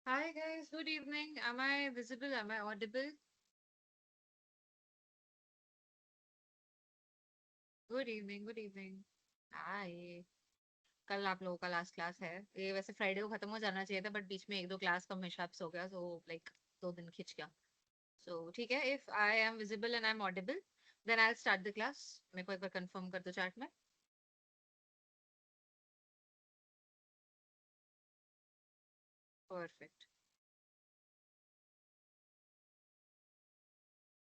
Hi guys, good evening. Am I visible? Am I audible? Good evening, good evening. हाय। कल आप लोगों का last class है। ये वैसे फ्राइडे को खत्म हो जाना चाहिए था बट बीच में एक दो क्लास का मिसहैप्स हो गया सो लाइक 2 दिन खिंच गया। सो ठीक है, if I am visible and I am audible then I start the class. मेरे को एक बार कंफर्म कर दो चैट में। परफेक्ट।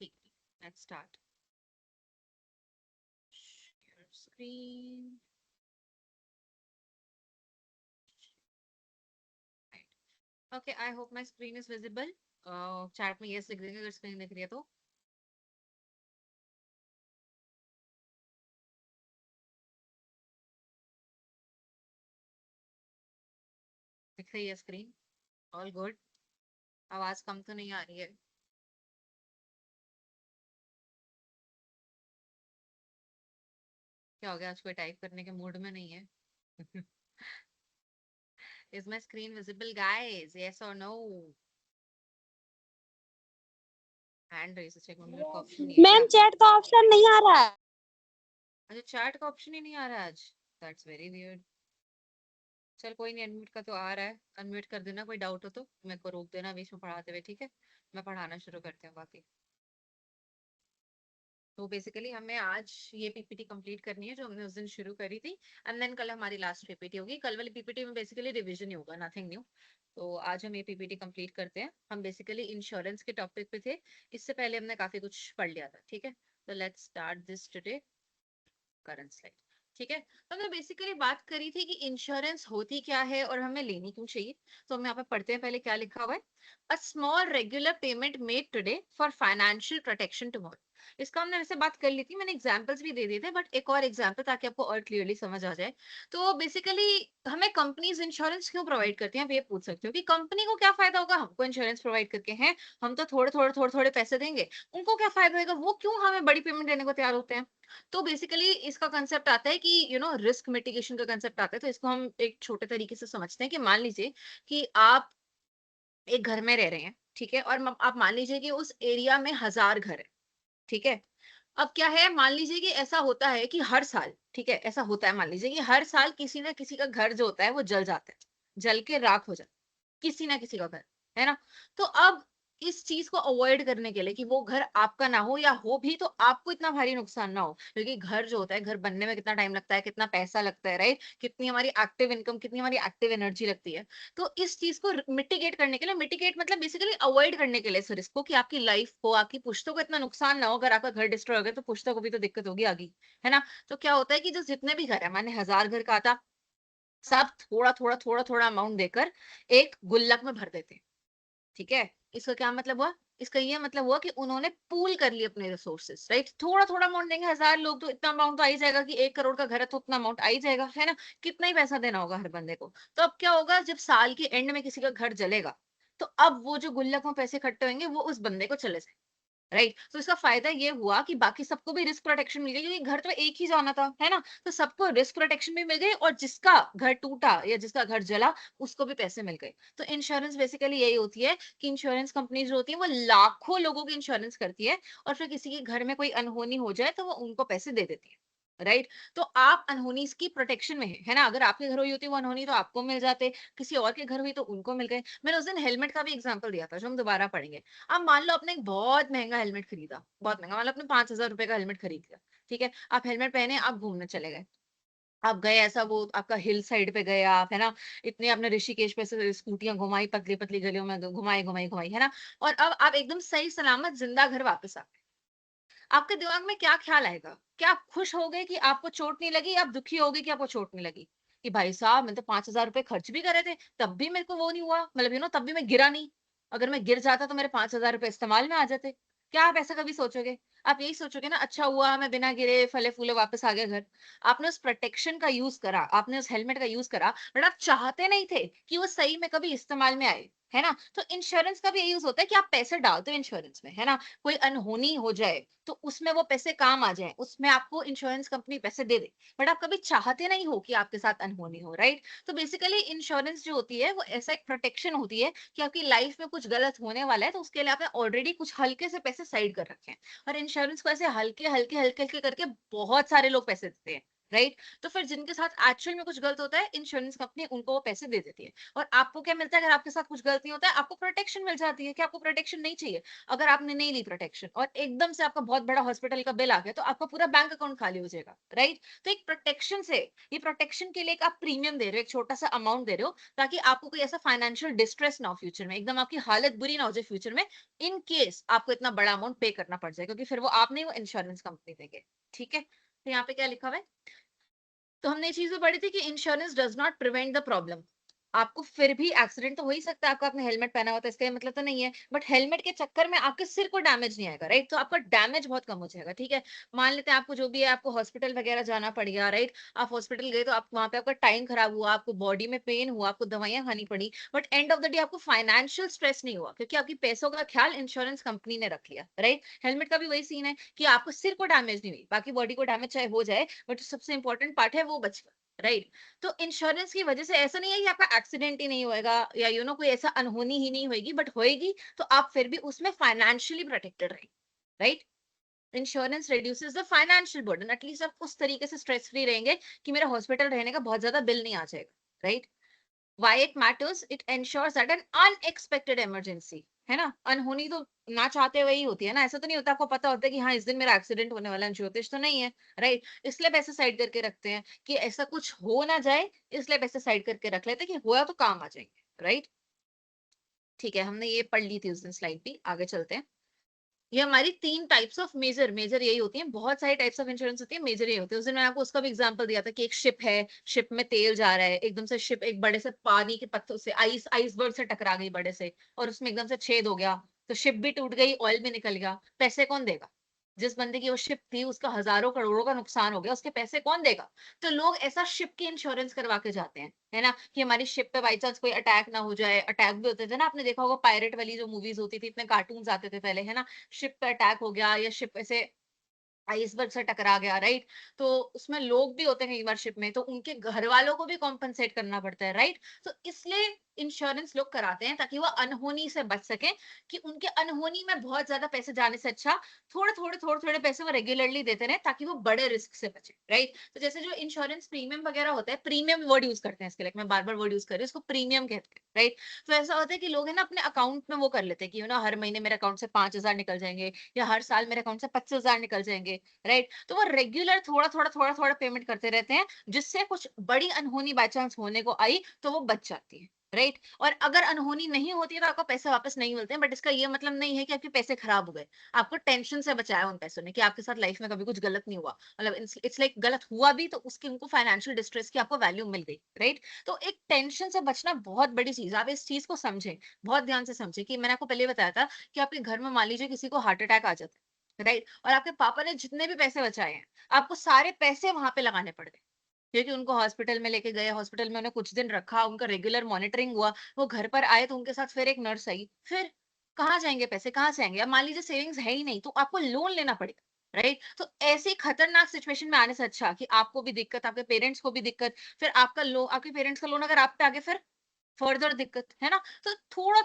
ठीक। Let's start. Share screen. Okay, I hope my screen is visible. Chat में यस लिख देंगे अगर स्क्रीन दिख रही है तो। दिख रही है स्क्रीन? All good. आवाज कम तो नहीं आ रही है? क्या हो गया, आज कोई टाइप करने के मूड में नहीं है? Is my screen visible guys, yes और नो? हैंड रेज चेक मेरे को ऑप्शन नहीं है मैम क्या? चैट का ऑप्शन नहीं आ रहा है। अच्छा, चैट का ऑप्शन ही नहीं आ रहा आज। That's very weird. चल कोई नहीं, अनम्यूट का तो आ रहा है। अनम्यूट कर देना, कोई डाउट हो तो मेरे को रोक देना बीच में पढ़ाते हुए, ठीक है? मैं पढ़ाना शुरू करती हूँ बाकी। तो बेसिकली हमें आज ये पीपीटी कंप्लीट करनी है जो हमने उस दिन शुरू करी थी। एंड देन कल हमारी लास्ट पीपीटी होगी। कल वाली पीपीटी में बेसिकली रिवीजन ही होगा, नथिंग न्यू। तो आज हम ये पीपीटी कंप्लीट करते हैं। हम बेसिकली इंश्योरेंस के टॉपिक पे थे। इससे पहले हमने काफी कुछ पढ़ लिया था, ठीक है? तो let's start this today. Current slide. ठीक है, तो हमने बेसिकली बात करी थी कि इंश्योरेंस होती क्या है और हमें लेनी क्यों चाहिए। तो हम यहाँ पे पढ़ते हैं पहले क्या लिखा हुआ है। A small regular payment made today for financial protection tomorrow. इसका हमने वैसे बात कर ली थी, मैंने एग्जांपल्स भी दे दिए थे बट एक और एग्जांपल ताकि आपको और क्लियरली समझ आ जाए। तो बेसिकली हमें कंपनीज इंश्योरेंस क्यों प्रोवाइड करती हैं, आप ये पूछ सकते हो कि कंपनी को क्या फायदा होगा हमको इंश्योरेंस प्रोवाइड करके। हैं, हम तो थोड़े थोड़े थोड़े थोड़े पैसे देंगे, उनको क्या फायदा होगा, वो क्यों हमें बड़ी पेमेंट देने को तैयार होते हैं? तो बेसिकली इसका कंसेप्ट आता है कि रिस्क मिटिगेशन का कंसेप्ट आता है। तो इसको हम एक छोटे तरीके से समझते हैं कि मान लीजिए कि आप एक घर में रह रहे हैं, ठीक है? और आप मान लीजिए कि उस एरिया में 1000 घर है, ठीक है? अब क्या है, मान लीजिए कि ऐसा होता है कि हर साल, ठीक है, ऐसा होता है, मान लीजिए कि हर साल किसी ना किसी का घर जो होता है वो जल जाता है, जल के राख हो जाता है, किसी ना किसी का घर, है ना? तो अब इस चीज को अवॉइड करने के लिए कि वो घर आपका ना हो, या हो भी तो आपको इतना भारी नुकसान ना हो, क्योंकि घर जो होता है, घर बनने में कितना टाइम लगता है, कितना पैसा लगता है, राइट? कितनी हमारी एक्टिव इनकम, कितनी हमारी एक्टिव एनर्जी लगती है। तो इस चीज को मिटिगेट करने के लिए, मिटिगेट मतलब बेसिकली अवॉइड करने के लिए इस रिस्क को, कि आपकी लाइफ को, आपकी पुश्तों को इतना नुकसान ना हो। अगर आपका घर डिस्ट्रॉय हो गया तो पुश्तों को भी तो दिक्कत होगी आगे, है ना? तो क्या होता है कि जो जितने भी घर है, माने 1000 घर का था, सब थोड़ा थोड़ा थोड़ा थोड़ा अमाउंट देकर एक गुल्लक में भर देते हैं, ठीक है? इसका क्या मतलब हुआ? इसका ये मतलब हुआ कि उन्होंने पूल कर लिए अपने रिसोर्सेस, राइट? थोड़ा थोड़ा अमाउंट देंगे, 1000 लोग तो इतना अमाउंट तो आ ही जाएगा कि 1 करोड़ का घर है तो उतना अमाउंट आ ही जाएगा, है ना? कितना ही पैसा देना होगा हर बंदे को। तो अब क्या होगा, जब साल के एंड में किसी का घर जलेगा, तो अब वो जो गुल्लक में पैसे इकट्ठे होंगे वो उस बंदे को चले जाए, राइट? तो इसका फायदा ये हुआ कि बाकी सबको भी रिस्क प्रोटेक्शन मिल गई, क्योंकि घर तो एक ही जाना था, है ना? तो सबको रिस्क प्रोटेक्शन भी मिल गई, और जिसका घर टूटा या जिसका घर जला उसको भी पैसे मिल गए। तो इंश्योरेंस बेसिकली यही होती है कि इंश्योरेंस कंपनी जो होती है वो लाखों लोगों की इंश्योरेंस करती है, और फिर किसी के घर में कोई अनहोनी हो जाए तो वो उनको पैसे दे देती है, राइट? तो आप अनहोनी की प्रोटेक्शन में है ना? अगर आपके घर हुई होती वो अनहोनी तो आपको मिल जाते, किसी और के घर हुई तो उनको मिल गए। मैंने उस दिन हेलमेट का भी एग्जाम्पल दिया था जो हम दोबारा पढ़ेंगे। अब मान लो आपने एक बहुत महंगा हेलमेट खरीदा, बहुत महंगा, मतलब आपने 5000 रुपए का हेलमेट खरीद लिया, ठीक है? आप हेलमेट पहने, आप घूमने चले गए। आप गए, ऐसा वो आपका हिल साइड पे गए आप, है ना? इतने आपने ऋषिकेश पे से स्कूटियां घुमाई, पतली पतली गलियों में घुमाई घुमाई घुमाई, है ना? और अब आप एकदम सही सलामत जिंदा घर वापस आ गए। आपके दिमाग में क्या ख्याल आएगा? क्या आप खुश हो गए कि आपको चोट नहीं लगी, या आप दुखी हो गए कि आपको चोट नहीं लगी? कि भाई साहब मैंने तो 5000 रुपए खर्च भी करे थे, तब भी मेरे को वो नहीं हुआ, मतलब तब भी मैं गिरा नहीं। अगर मैं गिर जाता तो मेरे 5000 रुपए इस्तेमाल में आ जाते। क्या आप ऐसा कभी सोचोगे? आप यही सोचोगे ना, अच्छा हुआ मैं बिना गिरे फले फूले वापस आ गया घर। आपने उस प्रोटेक्शन का यूज करा, आपने उस हेलमेट का यूज करा, बट आप चाहते नहीं थे कि वो सही में कभी इस्तेमाल में आए, है ना? तो इंश्योरेंस का भी यही यूज होता है कि आप पैसे डालते हो इंश्योरेंस में, है ना? कोई अनहोनी हो जाए तो उसमें वो पैसे काम आ जाए, उसमें आपको इंश्योरेंस कंपनी पैसे दे दे, बट आप कभी चाहते नहीं हो कि आपके साथ अनहोनी हो, राइट? तो बेसिकली इंश्योरेंस जो होती है वो ऐसा एक प्रोटेक्शन होती है कि आपकी लाइफ में कुछ गलत होने वाला है, तो उसके लिए आपने ऑलरेडी कुछ हल्के से पैसे साइड कर रखे हैं। और इंश्योरेंस को ऐसे हल्के हल्के हल्के हल्के करके बहुत सारे लोग पैसे देते हैं, राइट? तो फिर जिनके साथ एक्चुअल में कुछ गलत होता है, इंश्योरेंस कंपनी उनको वो पैसे दे देती है। और आपको क्या मिलता है? अगर आपके साथ कुछ गलत नहीं होता है, आपको प्रोटेक्शन मिल जाती है कि आपको प्रोटेक्शन नहीं चाहिए। अगर आपने नहीं ली प्रोटेक्शन और एकदम से आपका बहुत बड़ा हॉस्पिटल का बिल आ गया, तो आपका पूरा बैंक अकाउंट खाली हो जाएगा, राइट? तो एक प्रोटेक्शन से, ये प्रोटेक्शन के लिए एक आप प्रीमियम दे रहे हो, एक छोटा सा अमाउंट दे रहे हो, ताकि आपको कोई ऐसा फाइनेंशियल डिस्ट्रेस ना हो फ्यूचर में, एकदम आपकी हालत बुरी ना हो जाए फ्यूचर में, इन केस आपको इतना बड़ा अमाउंट पे करना पड़ जाए, क्योंकि फिर वो आप नहीं, वो इंश्योरेंस कंपनी देंगे। ठीक है? तो यहाँ पे क्या लिखा हुआ है? तो हमने ये चीज़ भी पढ़ी थी कि insurance does not prevent the problem. आपको फिर भी एक्सीडेंट तो हो ही सकता है, आपका आपने हेलमेट पहना हुआ था इसका ये मतलब तो नहीं है, बट हेलमेट के चक्कर में आपके सिर को डैमेज नहीं आएगा, राइट? तो आपका डैमेज बहुत कम हो जाएगा, ठीक है? मान लेते हैं आपको जो भी है, आपको हॉस्पिटल वगैरह जाना पड़ गया, राइट? आप हॉस्पिटल गए तो आप वहाँ पे आपका टाइम खराब हुआ, आपको बॉडी में पेन हुआ, आपको दवाइयाँ खानी पड़ी, but end of the day आपको फाइनेंशियल स्ट्रेस नहीं हुआ, क्योंकि आपकी पैसों का ख्याल इंश्योरेंस कंपनी ने रख लिया, राइट? हेलमेट का भी वही सीन है कि आपको सिर को डैमेज नहीं हुई, बाकी बॉडी को डैमेज चाहे हो जाए, बट जो सबसे इंपॉर्टेंट पार्ट है वो बच गया, राइट? तो इंश्योरेंस की वजह से ऐसा नहीं है कि आपका एक्सीडेंट ही नहीं होएगा या कोई ऐसा अनहोनी ही नहीं होएगी, बट होएगी तो आप फिर भी उसमें फाइनेंशियली प्रोटेक्टेड रहेंगे, right? Insurance reduces the financial burden, at least आप उस तरीके से स्ट्रेस फ्री रहेंगे कि मेरा हॉस्पिटल रहने का बहुत ज्यादा बिल नहीं आ जाएगा, right? Why it matters? It ensures that an unexpected emergency, है ना? अनहोनी तो ना चाहते हुए ही होती है ना, ऐसा तो नहीं होता आपको पता होता है कि हाँ इस दिन मेरा एक्सीडेंट होने वाला है, ज्योतिष तो नहीं है, राइट? इसलिए पैसे साइड करके रखते हैं कि ऐसा कुछ हो ना जाए, इसलिए पैसे साइड करके रख लेते हैं कि हुआ तो काम आ जाएंगे, राइट? ठीक है, हमने ये पढ़ ली थी उस दिन स्लाइड भी, आगे चलते हैं। ये हमारी 3 टाइप्स ऑफ मेजर मेजर यही होती हैं, बहुत सारी टाइप्स ऑफ इंश्योरेंस होती है, मेजर यही होती है। उस दिन मैंने आपको उसका भी एग्जांपल दिया था कि एक शिप है, शिप में तेल जा रहा है, एकदम से शिप एक बड़े से पानी के पत्थर से आइसबर्ग से टकरा गई बड़े से, और उसमें एकदम से छेद हो गया, तो शिप भी टूट गई, ऑयल भी निकल गया, पैसे कौन देगा? जिस बंदे की वो शिप थी उसका हजारों करोड़ों का नुकसान हो गया, उसके पैसे कौन देगा? तो लोग ऐसा शिप की इंश्योरेंस करवा के जाते हैं, है ना? कि हमारी शिप पे बाई चांस कोई अटैक ना हो जाए, अटैक भी होते थे ना, आपने देखा होगा पायरेट वाली जो मूवीज होती थी, इतने कार्टून्स आते थे पहले, है ना? शिप पे अटैक हो गया या शिप ऐसे आइसबर्ग से टकरा गया, राइट? तो उसमें लोग भी होते हैं कई बार शिप में, तो उनके घर वालों को भी कॉम्पेंसेट करना पड़ता है, राइट? तो इसलिए इंश्योरेंस लोग कराते हैं ताकि वो अनहोनी से बच सके, कि उनके अनहोनी में बहुत ज्यादा पैसे जाने से अच्छा थोड़े थोड़े पैसे वो रेगुलरली देते रहे, ताकि वो बड़े रिस्क से बचे, राइट? तो जैसे जो इंश्योरेंस प्रीमियम वगैरह होता है, प्रीमियम वर्ड यूज करते हैं इसके लिए, मैं बार बार वर्ड यूज कर रही हूँ, इसको प्रीमियम कहते हैं, राइट? तो ऐसा होता है कि लोग है ना अपने अकाउंट में वो कर लेते हैं कि हर महीने मेरे अकाउंट से 5,000 निकल जाएंगे, या हर साल मेरे अकाउंट से 25,000 निकल जाएंगे, राइट? तो वो रेगुलर थोड़ा थोड़ा पेमेंट करते रहते हैं, जिससे कुछ बड़ी अनहोनी बाय चांस होने को आई तो वो बच जाती है, राइट? और अगर अनहोनी नहीं होती है तो आपको पैसे वापस नहीं मिलते हैं, बट इसका ये मतलब नहीं है कि आपके पैसे खराब हो गए। आपको टेंशन से बचाया उन पैसों ने, कि आपके साथ लाइफ में कभी कुछ गलत नहीं हुआ, मतलब इट्स लाइक गलत हुआ भी तो उसकी उनको फाइनेंशियल डिस्ट्रेस की आपको वैल्यू मिल गई, राइट? तो एक टेंशन से बचना बहुत बड़ी चीज है, आप इस चीज को समझें, बहुत ध्यान से समझें। कि मैंने आपको पहले बताया था कि आपके घर में मान लीजिए किसी को हार्ट अटैक आ जाता है, राइट? और आपके पापा ने जितने भी पैसे बचाए हैं, आपको सारे पैसे वहां पे लगाने पड़ गए, क्योंकि उनको हॉस्पिटल में लेके गए, हॉस्पिटल में उन्हें कुछ दिन रखा, उनका रेगुलर मॉनिटरिंग हुआ, वो घर पर आए तो उनके साथ फिर एक नर्स आई, फिर कहाँ जाएंगे पैसे, कहाँ से आएंगे? अब मान लीजिए सेविंग्स है ही नहीं, तो आपको लोन लेना पड़ेगा, राइट? तो ऐसी खतरनाक सिचुएशन में आने से अच्छा कि आपको भी दिक्कत, आपके पेरेंट्स को भी दिक्कत, फिर आपका लोन, आपके पेरेंट्स का लोन अगर आप पे आगे, फिर फर्दर दिक्कत, है ना? तो थोड़ा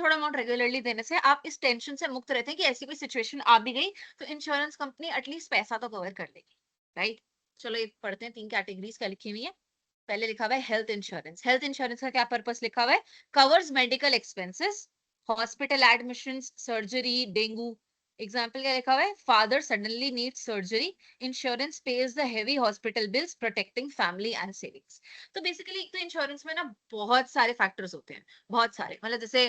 अमाउंट रेगुलरली देने से आप इस टेंशन से मुक्त रहते हैं कि ऐसी कोई सिचुएशन आ भी गई तो इंश्योरेंस कंपनी एटलीस्ट पैसा तो कवर कर लेगी, राइट? चलो ये पढ़ते हैं, 3 कैटेगरीज क्या लिखी हुई है। पहले लिखा हुआ है हेल्थ इंश्योरेंस। हेल्थ इंश्योरेंस का क्या पर्पस लिखा हुआ है? Covers medical expenses, hospital admissions, surgery, dengue. Example क्या लिखा हुआ है? Father suddenly need surgery, insurance page the heavy hospital bills, protecting family and savings. तो बेसिकली एक तो इंश्योरेंस में ना बहुत सारे फैक्टर्स होते हैं, बहुत सारे, मतलब जैसे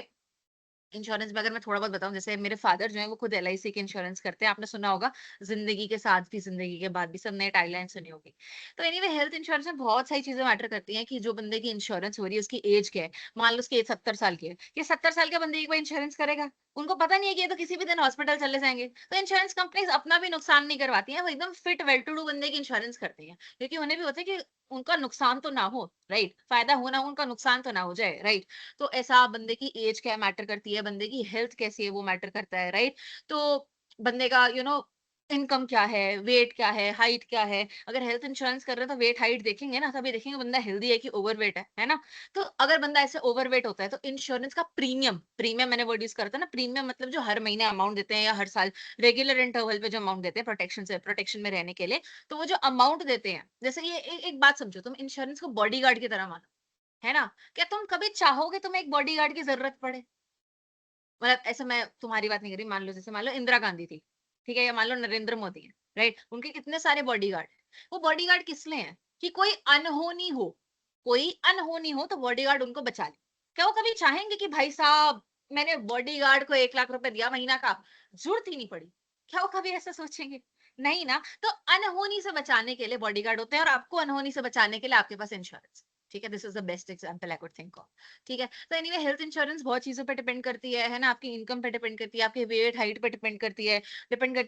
इंश्योरेंस में अगर मैं थोड़ा बहुत बताऊं, जैसे मेरे फादर जो है वो खुद LIC के इंश्योरेंस करते हैं, आपने सुना होगा जिंदगी के साथ भी जिंदगी के बाद भी, सबने टाइमलाइन सुनी होगी। तो एनीवे हेल्थ इंश्योरेंस में बहुत सारी चीजें मैटर करती हैं कि जो बंदे की इंश्योरेंस हो रही है उसकी एज क्या है। मान लो उसकी एज 70 साल की है, ये 70 साल के बंदे की कोई इंश्योरेंस करेगा? उनको पता नहीं है कि ये तो किसी भी दिन हॉस्पिटल चले जाएंगे। तो इंश्योरेंस कंपनीज अपना भी नुकसान नहीं करवाती हैं, वो एकदम फिट वेल टू डू बंदे की इंश्योरेंस करती हैं, क्योंकि उन्हें भी होता है कि उनका नुकसान तो ना हो, राइट, फायदा हो ना हो, उनका नुकसान तो ना हो जाए, राइट। तो ऐसा बंदे की एज क्या मैटर करती है, बंदे की हेल्थ कैसी है वो मैटर करता है, राइट। तो बंदे का इनकम क्या है, वेट क्या है, हाइट क्या है। अगर हेल्थ इंश्योरेंस कर रहे हैं तो वेट हाइट देखेंगे ना, तभी देखेंगे बंदा हेल्दी है कि ओवरवेट है ना। तो अगर बंदा ऐसे ओवरवेट होता है तो इंश्योरेंस का प्रीमियम प्रीमियम मैंने वर्ड यूज करता है ना, प्रीमियम मतलब जो हर महीने अमाउंट देते हैं या हर साल रेगुलर इंटरवल पे जो अमाउंट देते हैं प्रोटेक्शन में रहने के लिए, तो वो जो अमाउंट देते हैं, जैसे ये एक बात समझो, तुम इंश्योरेंस को बॉडीगार्ड की तरह मानो, है ना। क्या तुम कभी चाहोगे तुम्हें एक बॉडीगार्ड की जरूरत पड़े? मतलब ऐसा, मैं तुम्हारी बात नहीं कर रही, मान लो जैसे मान लो इंदिरा गांधी थी, ठीक है, या मान लो नरेंद्र मोदी है, राइट, उनके कितने सारे बॉडीगार्ड हैं। वो बॉडीगार्ड किस लिए हैं? कि कोई अनहोनी हो तो बॉडीगार्ड उनको बचा ले। क्या वो कभी चाहेंगे कि भाई साहब मैंने बॉडीगार्ड को 1 लाख रुपए दिया महीना का, जरूरत ही नहीं पड़ी? क्या वो कभी ऐसा सोचेंगे? नहीं ना। तो अनहोनी से बचाने के लिए बॉडीगार्ड होते हैं, और आपको अनहोनी से बचाने के लिए आपके पास इंश्योरेंस। ठीक है, this is the best example I could think of. ठीक है, तो एनीवे हेल्थ इंश्योरेंस बहुत चीजों पे डिपेंड करती है ना, आपकी इनकम पे डिपेंड करती है, आपके वेट हाइट पे डिपेंड करती है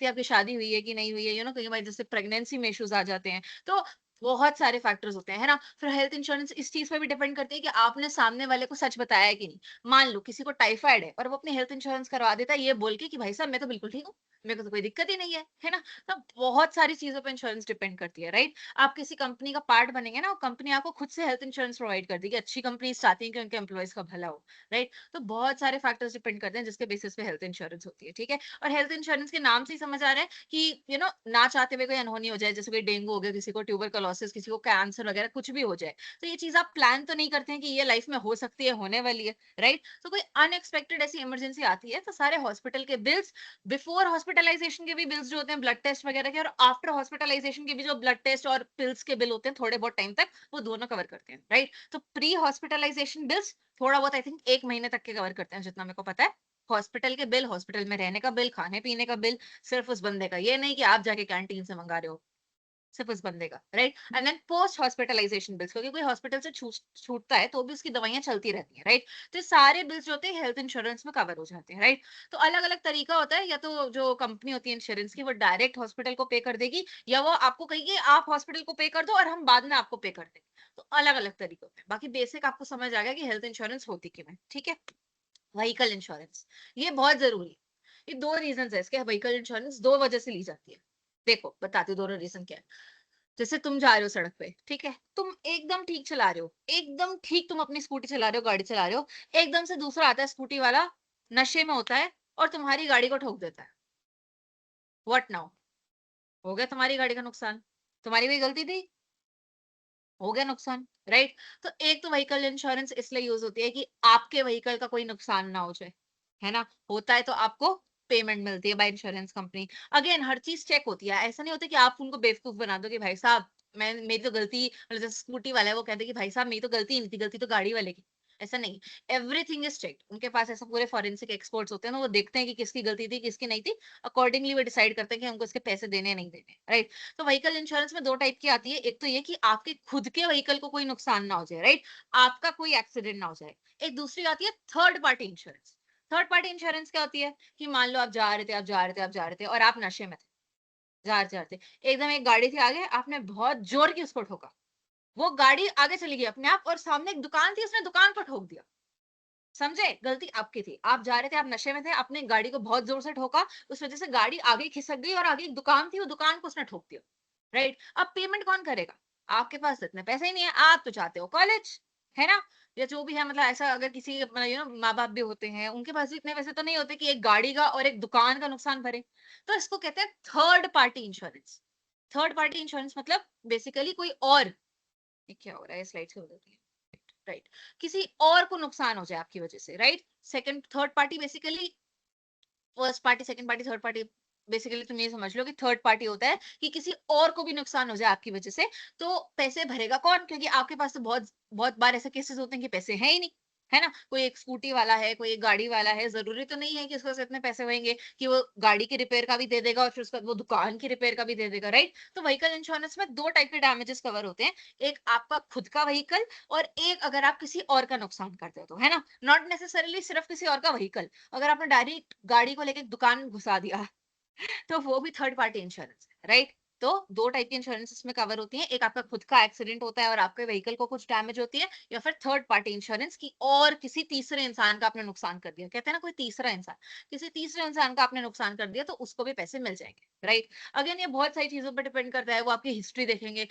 आपकी शादी हुई है कि नहीं हुई है, कई बार जैसे प्रेगनेंसी में इश्यूज आ जाते हैं। तो बहुत सारे फैक्टर्स होते हैं, है ना। फिर हेल्थ इंश्योरेंस इस चीज पे भी डिपेंड करती है कि आपने सामने वाले को सच बताया है कि नहीं। मान लो किसी को टाइफाइड है और वो अपने हेल्थ इंश्योरेंस करवा देता है ये बोल के कि भाई साहब मैं तो बिल्कुल ठीक हूँ, मेरे को तो कोई दिक्कत ही नहीं है ना। तो बहुत सारी चीजों पे इंश्योरेंस डिपेंड करती है, राइट। आप किसी कंपनी का पार्ट बनेंगे ना, कंपनी आपको खुद से हेल्थ इंश्योरेंस प्रोवाइड कर देगी, अच्छी कंपनी चाहती है कि उनके एम्प्लॉयज का भला हो, राइट। तो बहुत सारे फैक्टर्स डिपेंड करते हैं जिसके बेसिस पे हेल्थ इंश्योरेंस होती है, ठीक है। और हेल्थ इंश्योरेंस के नाम से ही समझ आ रहा है कि ना चाहते हुए कोई अनहोनी हो जाए, जैसे कोई डेंगू हो गया, किसी को ट्यूबरकुलोसिस, किसी को कैंसर वगैरह कुछ भी हो जाए, तो ये चीज आप प्लान तो नहीं करते हैं कि ये लाइफ में हो सकती है, होने वाली है, राइट। तो कोई अनएक्सपेक्टेड ऐसी इमरजेंसी आती है तो सारे हॉस्पिटल के बिल्स, बिफोर हॉस्पिटलाइजेशन के भी बिल्स जो होते हैं ब्लड टेस्ट वगैरह के, और आफ्टर हॉस्पिटलाइजेशन के भी जो ब्लड टेस्ट और पिल्स के बिल होते हैं थोड़े बहुत टाइम तक, वो दोनों कवर करते हैं, राइट। तो प्री हॉस्पिटलाइजेशन बिल्स थोड़ा बहुत आई थिंक 1 महीने तक के कवर करते हैं जितना मेरे को पता है। हॉस्पिटल के बिल, हॉस्पिटल में रहने का बिल, खाने पीने का बिल, सिर्फ उस बंदे का, ये नहीं कि आप जाके कैंटीन से मंगा रहे हो, सिर्फ उस बंदे का, right. And then post hospitalisation bills, क्योंकि कोई हॉस्पिटल से छूटता है तो भी उसकी दवाइयां चलती रहती हैं, राइट। तो ये सारे बिल्स जो होते हैं हेल्थ इंश्योरेंस में कवर हो जाते हैं, राइट। तो अलग अलग तरीका होता है, या तो जो कंपनी होती है इंश्योरेंस की वो डायरेक्ट हॉस्पिटल को पे कर देगी, या वो आपको कहेगी आप हॉस्पिटल को पे कर दो और हम बाद में आपको पे कर देंगे। तो अलग अलग तरीके होते हैं, बाकी बेसिक आपको समझ आ गया कि हेल्थ इंश्योरेंस होती क्यों है, ठीक है। व्हीकल इंश्योरेंस, ये बहुत जरूरी है। ये दो रीजन है इसके, व्हीकल इंश्योरेंस दो वजह से ली जाती है। देखो बताती हूँ दोनों रीजन क्या है। जैसे तुम जा रहे हो सड़क पे, ठीक है, तुम एकदम ठीक चला रहे हो, एकदम ठीक तुम अपनी स्कूटी चला रहे हो, गाड़ी चला रहे हो, एकदम से दूसरा आता है स्कूटी वाला, नशे में होता है और तुम्हारी गाड़ी को ठोक देता है। What now? हो गया तुम्हारी गाड़ी का नुकसान, तुम्हारी कोई गलती थी, हो गया नुकसान, राइट। तो एक तो व्हीकल इंश्योरेंस इसलिए यूज होती है कि आपके व्हीकल का कोई नुकसान ना हो जाए, है ना। होता है तो आपको पेमेंट मिलती है बाय इंश्योरेंस कंपनी। अगेन हर चीज चेक होती है, ऐसा नहीं होता कि आप उनको बेवकूफ बना दो कि भाई साहब मैं मेरी तो गलती, मतलब जैसे स्कूटी वाला है वो कहते कि भाई साहब मेरी तो गलती ही नहीं थी, गलती तो गाड़ी वाले की। ऐसा नहीं, एवरीथिंग इज चेक, उनके पास ऐसा पूरे फॉरेंसिक एक्सपर्ट्स होते हैं ना, वो देखते हैं कि किसकी गलती थी किसकी नहीं थी, अकॉर्डिंगली वो डिसाइड करते हैं कि हमको इसके पैसे देने नहीं देने, राइट। तो व्हीकल इंश्योरेंस में दो टाइप की आती है, एक तो ये कि आपके खुद के व्हीकल को कोई नुकसान ना हो जाए, राइट, आपका कोई एक्सीडेंट ना हो जाए। एक दूसरी आती है third party insurance. Third party insurance क्या होती है कि मान लो आप जा रहे थे, और आप नशे में थे, जा रहे थे, एकदम एक गाड़ी थी आगे, आपने बहुत जोर की उसको ठोका, वो गाड़ी आगे चली गई अपने आप, और सामने एक दुकान थी उसने दुकान पर ठोक दिया। समझे, गलती आपकी थी, आप जा रहे थे, आप नशे में थे, आपने गाड़ी को बहुत जोर से ठोका, उस वजह से गाड़ी आगे खिसक गई और आगे एक दुकान थी, वो दुकान को उसने ठोक दिया, राइट। अब पेमेंट कौन करेगा? आपके पास इतने पैसे ही नहीं है, आप तो चाहते हो कॉलेज, है ना, या जो भी है, मतलब ऐसा अगर किसी माँ बाप भी होते हैं उनके पास भी इतने पैसे तो नहीं होते कि एक गाड़ी का और एक दुकान का नुकसान भरे। तो इसको कहते हैं third party insurance. Third party insurance मतलब बेसिकली कोई और, ये क्या हो रहा है, स्लाइड से हो जाती है, राइट, किसी और को नुकसान हो जाए आपकी वजह से, right. Second third party basically, first party second party third party, basically तुम ये समझ लो कि थर्ड पार्टी होता है कि किसी और को भी नुकसान हो जाए आपकी वजह से, तो पैसे भरेगा कौन, क्योंकि आपके पास तो बहुत बहुत बार ऐसे केसेस होते हैं कि पैसे हैं ही नहीं, है ना? कोई एक स्कूटी वाला है, कोई एक गाड़ी वाला है, ज़रूरी तो नहीं है कि उसके पास इतने पैसे होंगे कि वो गाड़ी की रिपेयर का भी दे देगा और फिर उसके बाद वो दुकान की रिपेयर का भी दे देगा, राइट? तो व्हीकल इंश्योरेंस में 2 टाइप के डैमेजेस कवर होते हैं। एक आपका खुद का व्हीकल और एक अगर आप किसी और का नुकसान करते हो तो, है ना? नॉट नेसेसरीली सिर्फ किसी और का व्हीकल। अगर आपने डायरेक्ट गाड़ी को लेके दुकान घुसा दिया तो वो भी थर्ड पार्टी इंश्योरेंस है, राइट? तो 2 टाइप की इंश्योरेंस इसमें कवर होती हैं। एक आपका खुद का एक्सीडेंट होता है और आपके व्हीकल को कुछ डैमेज होती है, या फिर थर्ड पार्टी इंश्योरेंस की और किसी तीसरे इंसान का आपने नुकसान कर दिया। कहते हैं ना कोई तीसरा इंसान, किसी तीसरे इंसान का आपने नुकसान कर दिया तो उसको भी पैसे मिल जाएँगे, राइट? अगेन ये बहुत सारी चीज़ों पर डिपेंड करता है। वो आपकी हिस्ट्री देखेंगे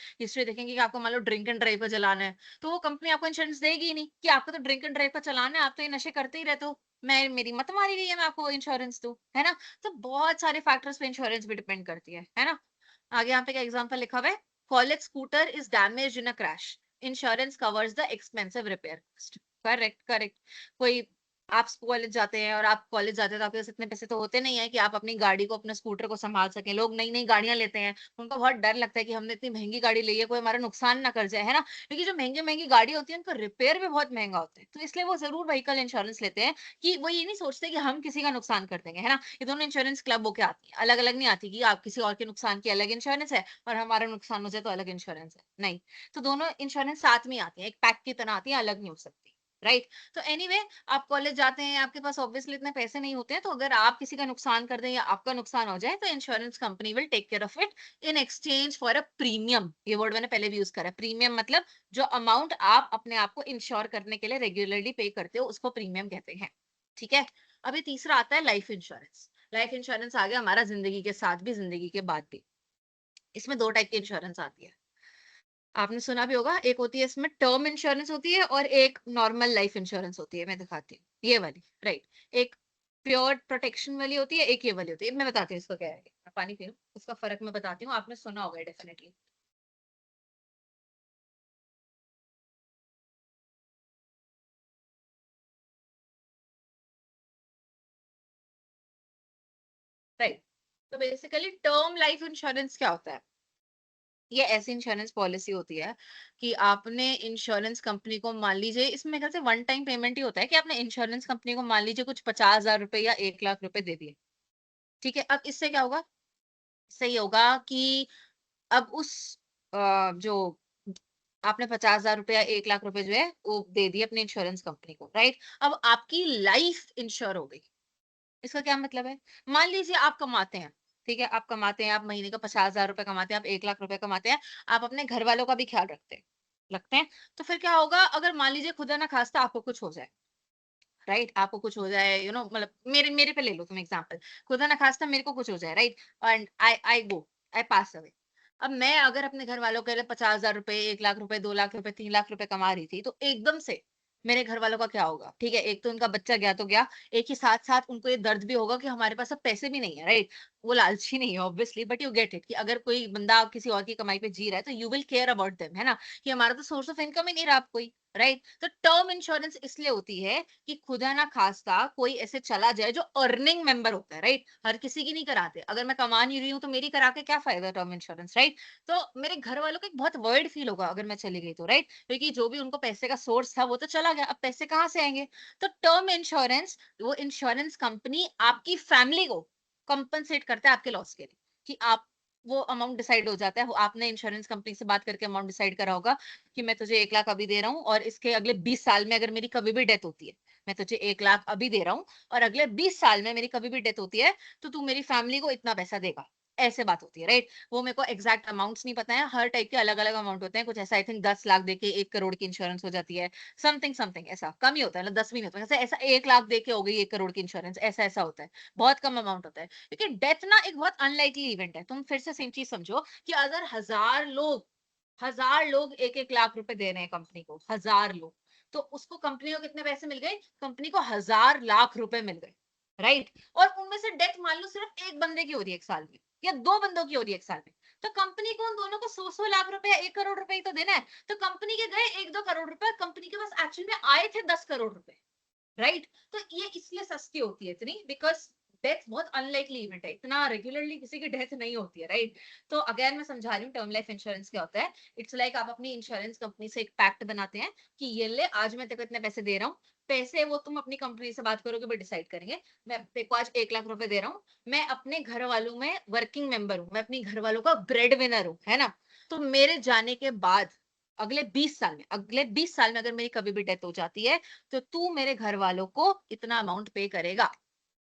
कि आपको मान लो ड्रिंक एंड ड्राइव पे चलाना है, तो वो कंपनी आपको इंश्योरेंस देगी ही नहीं कि आपको तो ड्रिंक एंड ड्राइव पे चलाना है, आप तो ये नशे करते ही रहते हो। मेरी मत मारी गई है, मैं आपको वो इंश्योरेंस दूँ, है ना? तो बहुत सारे फैक्टर्स पे इंश्योरेंस भी डिपेंड करती है ना? आगे यहाँ पे क्या एग्जांपल लिखा हुआ है, college scooter is damaged in a crash, insurance covers the expensive repair cost. Correct, correct. कोई आप कॉलेज जाते हैं और आप कॉलेज जाते हैं तो आपके पास इतने पैसे तो होते नहीं है कि आप अपनी गाड़ी को, अपने स्कूटर को संभाल सकें। लोग नई नई गाड़ियां लेते हैं, उनको बहुत डर लगता है कि हमने इतनी महंगी गाड़ी ली है, कोई हमारा नुकसान ना कर जाए, है ना? क्योंकि जो महंगी महंगी गाड़ी होती है उनका रिपेयर भी बहुत महंगा होता है, तो इसलिए वो जरूर व्हीकल इंश्योरेंस लेते हैं कि वो ये नहीं सोचते कि हम किसी का नुकसान कर देंगे, है ना? ये दोनों इंश्योरेंस क्लब होके आती है, अलग-अलग नहीं आती कि आप किसी और के नुकसान की अलग इंश्योरेंस है और हमारा नुकसान हो जाए तो अलग इंश्योरेंस है। नहीं, तो दोनों इंश्योरेंस साथ में आती हैं, एक पैक की तरह आती है, अलग नहीं हो सकती, राइट? तो एनीवे आप कॉलेज जाते हैं, आपके पास ऑब्वियसली इतने पैसे नहीं होते हैं, तो अगर आप किसी का नुकसान कर दें या आपका नुकसान हो जाए तो insurance company will take care of it in exchange for a premium. ये वर्ड मैंने पहले भी यूज़ करा है। प्रीमियम मतलब जो अमाउंट आप अपने आप को इंश्योर करने के लिए रेगुलरली पे करते हो, उसको प्रीमियम कहते हैं। ठीक है? अभी तीसरा आता है लाइफ इंश्योरेंस। लाइफ इंश्योरेंस आ गया हमारा ज़िंदगी के साथ भी, ज़िंदगी के बाद भी। इसमें 2 टाइप की इंश्योरेंस आती है। आपने सुना भी होगा, एक होती है इसमें टर्म इंश्योरेंस होती है और एक नॉर्मल लाइफ इंश्योरेंस होती है। मैं दिखाती हूँ। ये वाली, राइट। एक प्योर प्रोटेक्शन वाली होती है, एक ये वाली होती है। मैं बताती हूँ इसका क्या है। मैं पानी पी लूँ, इसका फ़र्क मैं बताती हूँ। आपने सुना होगा डेफिनिटली। राइट। तो बेसिकली टर्म लाइफ इंश्योरेंस क्या होता है? ये ऐसी इंश्योरेंस पॉलिसी होती है कि आपने इंश्योरेंस कंपनी को, मान लीजिए इसमें मेरे ख्याल से वन टाइम पेमेंट ही होता है कि आपने इंश्योरेंस कंपनी को मान लीजिए कुछ 50,000 रुपए या 1 लाख रुपए दे दिए। ठीक है? अब इससे क्या होगा? इससे ये होगा कि अब उस जो आपने 50,000 रुपए या 1 लाख रुपए जो है वो दे दिए अपनी इंश्योरेंस कंपनी को, राइट? अब आपकी लाइफ इंश्योर हो गई। इसका क्या मतलब है? मान लीजिए आप कमाते हैं, ठीक है? आप कमाते हैं, आप महीने का 50,000 रुपए कमाते हैं, आप 1 लाख रुपए कमाते हैं, आप अपने घर वालों का भी ख्याल रखते हैं, तो फिर क्या होगा अगर मान लीजिए खुदा ना खास्ता आपको कुछ हो जाए, राइट? आपको कुछ हो जाए, मतलब मेरे मेरे पे ले लो तुम एग्जांपल। खुदा ना खास्ता मेरे को कुछ हो जाए, right? And I pass away. अब मैं अगर अपने घर वालों के लिए 50,000 रुपए, 1 लाख रुपए, 2 लाख रुपए, 3 लाख रुपए कमा रही थी, तो एकदम से मेरे घर वालों का क्या होगा? ठीक है, एक तो उनका बच्चा गया तो गया, एक ही साथ-साथ उनको ये दर्द भी होगा कि हमारे पास अब पैसे भी नहीं है, राइट? वो लालची नहीं है obviously, but you get it कि अगर कोई बंदा किसी और की कमाई पे जी रहा है, तो you will care about them, है ना? कि हमारा तो सोर्स ऑफ इनकम ही नहीं रहा अब कोई, राइट? तो टर्म इंश्योरेंस इसलिए होती है कि खुदा ना खास्ता कोई ऐसे चला जाए जो अर्निंग मेंबर होता है, राइट? हर किसी की नहीं कराते। अगर मैं कमा नहीं रही हूँ तो मेरी करा के क्या फायदा टर्म इंश्योरेंस, राइट? तो मेरे घर वालों को एक बहुत वर्ड फील होगा अगर मैं चली गई तो, राइट? क्योंकि जो भी उनको पैसे का सोर्स था वो तो चला गया, अब पैसे कहाँ से आएंगे? तो टर्म इंश्योरेंस, वो इंश्योरेंस कंपनी आपकी फैमिली को कंपनसेट करता है आपके लॉस के लिए, कि आप, वो अमाउंट डिसाइड हो जाता है। आपने इंश्योरेंस कंपनी से बात करके अमाउंट डिसाइड करा होगा कि मैं तुझे 1 लाख अभी दे रहा हूँ और इसके अगले 20 साल में अगर मेरी कभी भी डेथ होती है, मैं तुझे 1 लाख अभी दे रहा हूँ और अगले 20 साल में मेरी कभी भी डेथ होती है, तो तू मेरी फैमिली को इतना पैसा देगा। ऐसे बात होती है, राइट? वो मेरे को एग्जैक्ट अमाउंट्स नहीं पता है, हर टाइप के अलग-अलग अमाउंट होते हैं। कुछ ऐसा आई थिंक 10 लाख देके 1 करोड़ की इंश्योरेंस हो जाती है। समथिंग समथिंग ऐसा, कम ही होता है, मतलब 10 भी नहीं होता। जैसे ऐसा 1 लाख देके हो गई 1 करोड़ की इंश्योरेंस, ऐसा-ऐसा होता है। बहुत कम अमाउंट होता है। क्योंकि डेथ ना एक बहुत अनलाइकली इवेंट है। तुम फिर से सेम चीज़ समझो कि अगर 1000 लोग 1-1 लाख रुपए दे रहे हैं कंपनी को, 1000 लोग, तो उसको कंपनी को कितने पैसे मिल गए? कंपनी को 1000 लाख रुपए मिल गए, राइट? और उनमें से डेथ मान लो सिर्फ एक बंदे की हो रही है 1 साल में, या 2 बंदों की हो रही है 1 साल में, तो कंपनी को उन दोनों को 100-100 लाख रुपए या 1 करोड़ रुपए ही तो देना है। तो कंपनी के गए 1-2 करोड़ रुपए, कंपनी के पास एक्चुअली में आए थे 10 करोड़ रुपए, राइट? तो ये इसलिए सस्ती होती है इतनी, बिकॉज़ डेथ बहुत अनलाइकली इवेंट है, इतना रेगुलरली किसी की डेथ नहीं होती है, राइट? तो अगेन मैं समझा रही हूँ टर्म लाइफ इंश्योरेंस क्या होता है। इट्स लाइक आप अपनी इंश्योरेंस कंपनी से एक पैक्ट बनाते हैं कि ये ले, आज मैं तेरे को इतने पैसे दे रहा हूँ। पैसे वो तुम अपनी कंपनी से बात करोगे, वो डिसाइड करेंगे। मैं तेरे को आज 1 लाख रुपए दे रहा हूँ, मैं अपने घर वालों में वर्किंग मेंबर हूँ, मैं अपनी घर वालों का ब्रेड विनर हूँ, है ना? तो मेरे जाने के बाद अगले 20 साल में अगर मेरी कभी भी डेथ हो जाती है, तो तू मेरे घर वालों को इतना अमाउंट पे करेगा,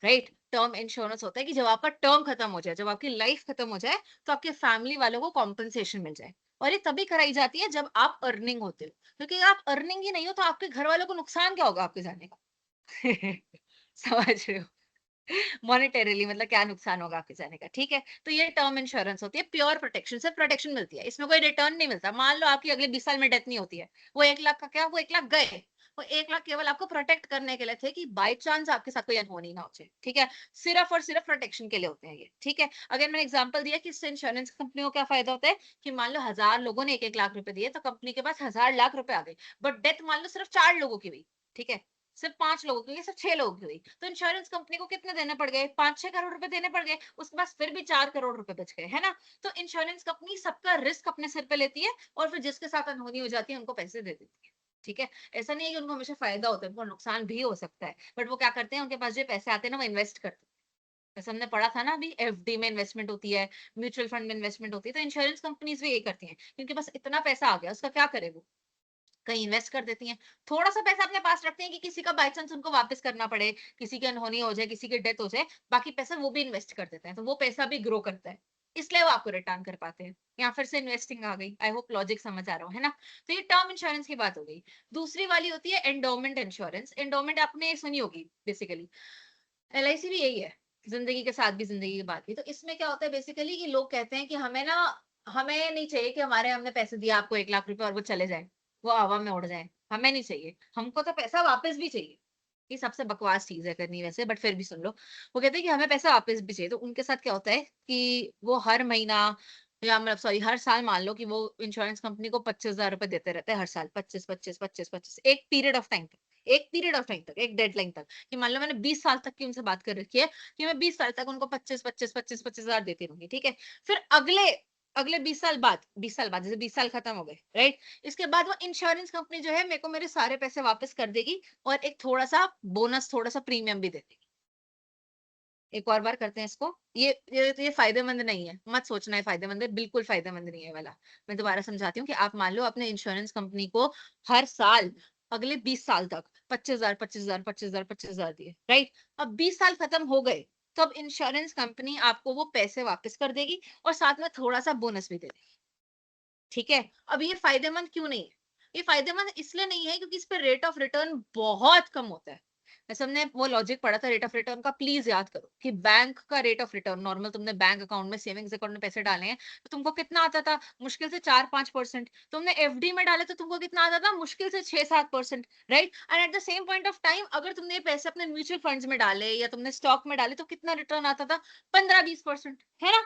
राइट? टर्म इंश्योरेंस होता है कि जब आपका टर्म खत्म हो जाए, जब आपकी लाइफ खत्म हो जाए, तो आपके फैमिली वालों को कॉम्पनसेशन मिल जाए। और ये तभी कराई जाती है जब आप अर्निंग होते हो, क्योंकि अगर आप अर्निंग ही नहीं हो तो आपके घर वालों को नुकसान क्या होगा आपके जाने का? समझ रहे हो? मॉनेटरीली मतलब क्या नुकसान होगा आपके जाने का, ठीक है? तो ये टर्म इंश्योरेंस होती है, प्योर प्रोटेक्शन, सिर्फ प्रोटेक्शन मिलती है, इसमें कोई रिटर्न नहीं मिलता। मान लो आपकी अगले 20 साल में डेथ नहीं होती है, वो 1 लाख का क्या, वो 1 लाख गए। वो 1 लाख केवल आपको प्रोटेक्ट करने के लिए थे कि बाई चांस आपके साथ कोई अनहोनी ना हो जाए, ठीक है? सिर्फ और सिर्फ प्रोटेक्शन के लिए होते हैं ये, ठीक है? अगर मैंने एग्जांपल दिया कि इससे इंश्योरेंस कंपनी को क्या फायदा होता है, कि मान लो 1000 लोगों ने 1-1 लाख रुपए दिए, तो कंपनी के पास 1000 लाख रुपए आ गए। बट डेथ मान लो सिर्फ 4 लोगों की हुई, ठीक है? सिर्फ 5 लोगों की, सिर्फ 6 लोगों की हुई, तो इंश्योरेंस कंपनी को कितने देने पड़ गए? 5-6 करोड़ रुपए देने पड़ गए। उसके पास फिर भी 4 करोड़ रुपए बच गए, है ना? तो इंश्योरेंस कंपनी सबका रिस्क अपने सिर पे लेती है, और फिर जिसके साथ अनहोनी हो जाती है उनको पैसे दे देती है, ठीक है? ऐसा नहीं है कि उनको हमेशा फायदा होता है, उनको नुकसान भी हो सकता है, बट वो क्या करते हैं, उनके पास जो पैसे आते हैं ना, वो इन्वेस्ट करते हैं। जैसे हमने पढ़ा था ना अभी, एफडी में इन्वेस्टमेंट होती है, म्यूचुअल फंड में इन्वेस्टमेंट होती है, तो इंश्योरेंस कंपनीज भी यही करती हैं, क्योंकि बस इतना पैसा आ गया, उसका क्या करे वो? कहीं इन्वेस्ट कर देती हैं। थोड़ा-सा पैसा अपने पास रखती हैं कि किसी का बाय चांस उनको वापस करना पड़े, किसी की अनहोनी हो जाए, किसी की डेथ हो जाए, बाकी पैसा वो भी इन्वेस्ट कर देते हैं, तो वो पैसा भी ग्रो करता है। इसलिए वो आपको रिटर्न कर पाते हैं। यहाँ फिर से इन्वेस्टिंग आ गई। आई होप लॉजिक समझ आ रहा हो, है ना? तो ये टर्म इंश्योरेंस की बात हो गई। दूसरी वाली होती है एंडोमेंट इंश्योरेंस। एंडोमेंट आपने सुनी होगी बेसिकली। एलआईसी भी यही है, ज़िंदगी के साथ भी, ज़िंदगी के बाद भी। तो इसमें क्या होता है बेसिकली कि लोग कहते हैं कि हमें नहीं चाहिए कि हमने पैसे दिया आपको 1 लाख रुपए और वो चले जाएँ, वो हवा में उड़ जाएँ, हमें नहीं चाहिए। हमको तो पैसा वापस भी चाहिए। ये सबसे बकवास चीज़ है करनी वैसे, बट फिर भी सुन लो। वो कहते हैं कि हमें पैसा वापस भी चाहिए, तो उनके साथ क्या होता है कि वो हर महीना, या मतलब सॉरी हर साल, मान लो कि वो इंश्योरेंस कंपनी को 25,000 रुपए देते रहते हैं हर साल, 25, 25, 25, 25, एक पीरियड ऑफ टाइम तक, एक डेडलाइन तक, कि मान लो मैंने 20 साल तक की उनसे बात कर रखी है कि मैं 20 साल तक उनको 25, 25, 25, 25,000 देती रहूँगी, ठीक है? फिर अगले अगले 20 साल बाद जैसे 20 साल खत्म हो गए, राइट? इसके बाद वो इंश्योरेंस कंपनी जो है मेरे को मेरे सारे पैसे वापस कर देगी, और एक थोड़ा-सा बोनस, थोड़ा-सा प्रीमियम भी दे देगी। एक और बार करते हैं इसको। ये फ़ायदेमंद नहीं है। मत सोचना ये फ़ायदेमंद है, बिल्कुल फ़ायदेमंद नहीं है ये वाला। मैं दोबारा समझाती हूँ कि आप मान लो अपने इंश्योरेंस कंपनी को हर साल अगले 20 साल तक 25,000, 25,000, 25,000, 25,000 दिए, राइट? अब 20 साल खत्म हो गए, तब इंश्योरेंस कंपनी आपको वो पैसे वापस कर देगी, और साथ में थोड़ा-सा बोनस भी दे देगी, ठीक है? अब ये फ़ायदेमंद क्यों नहीं है? ये फ़ायदेमंद इसलिए नहीं है क्योंकि इस पे रेट ऑफ रिटर्न बहुत कम होता है। जैसे हमने वो लॉजिक पढ़ा था रेट ऑफ रिटर्न का, प्लीज याद करो कि बैंक का रेट ऑफ रिटर्न, नॉर्मल तुमने बैंक अकाउंट में, सेविंग्स अकाउंट में पैसे डाले हैं, तो तुमको कितना आता था? मुश्किल से 4-5%। तुमने एफडी में डाले तो तुमको कितना आता था? मुश्किल से 6-7%, right? And at the same point of time अगर तुमने ये पैसे अपने म्यूचुअल फंड्स में डाले या तुमने स्टॉक में डाले, तो कितना रिटर्न आता था? 15-20%, है ना?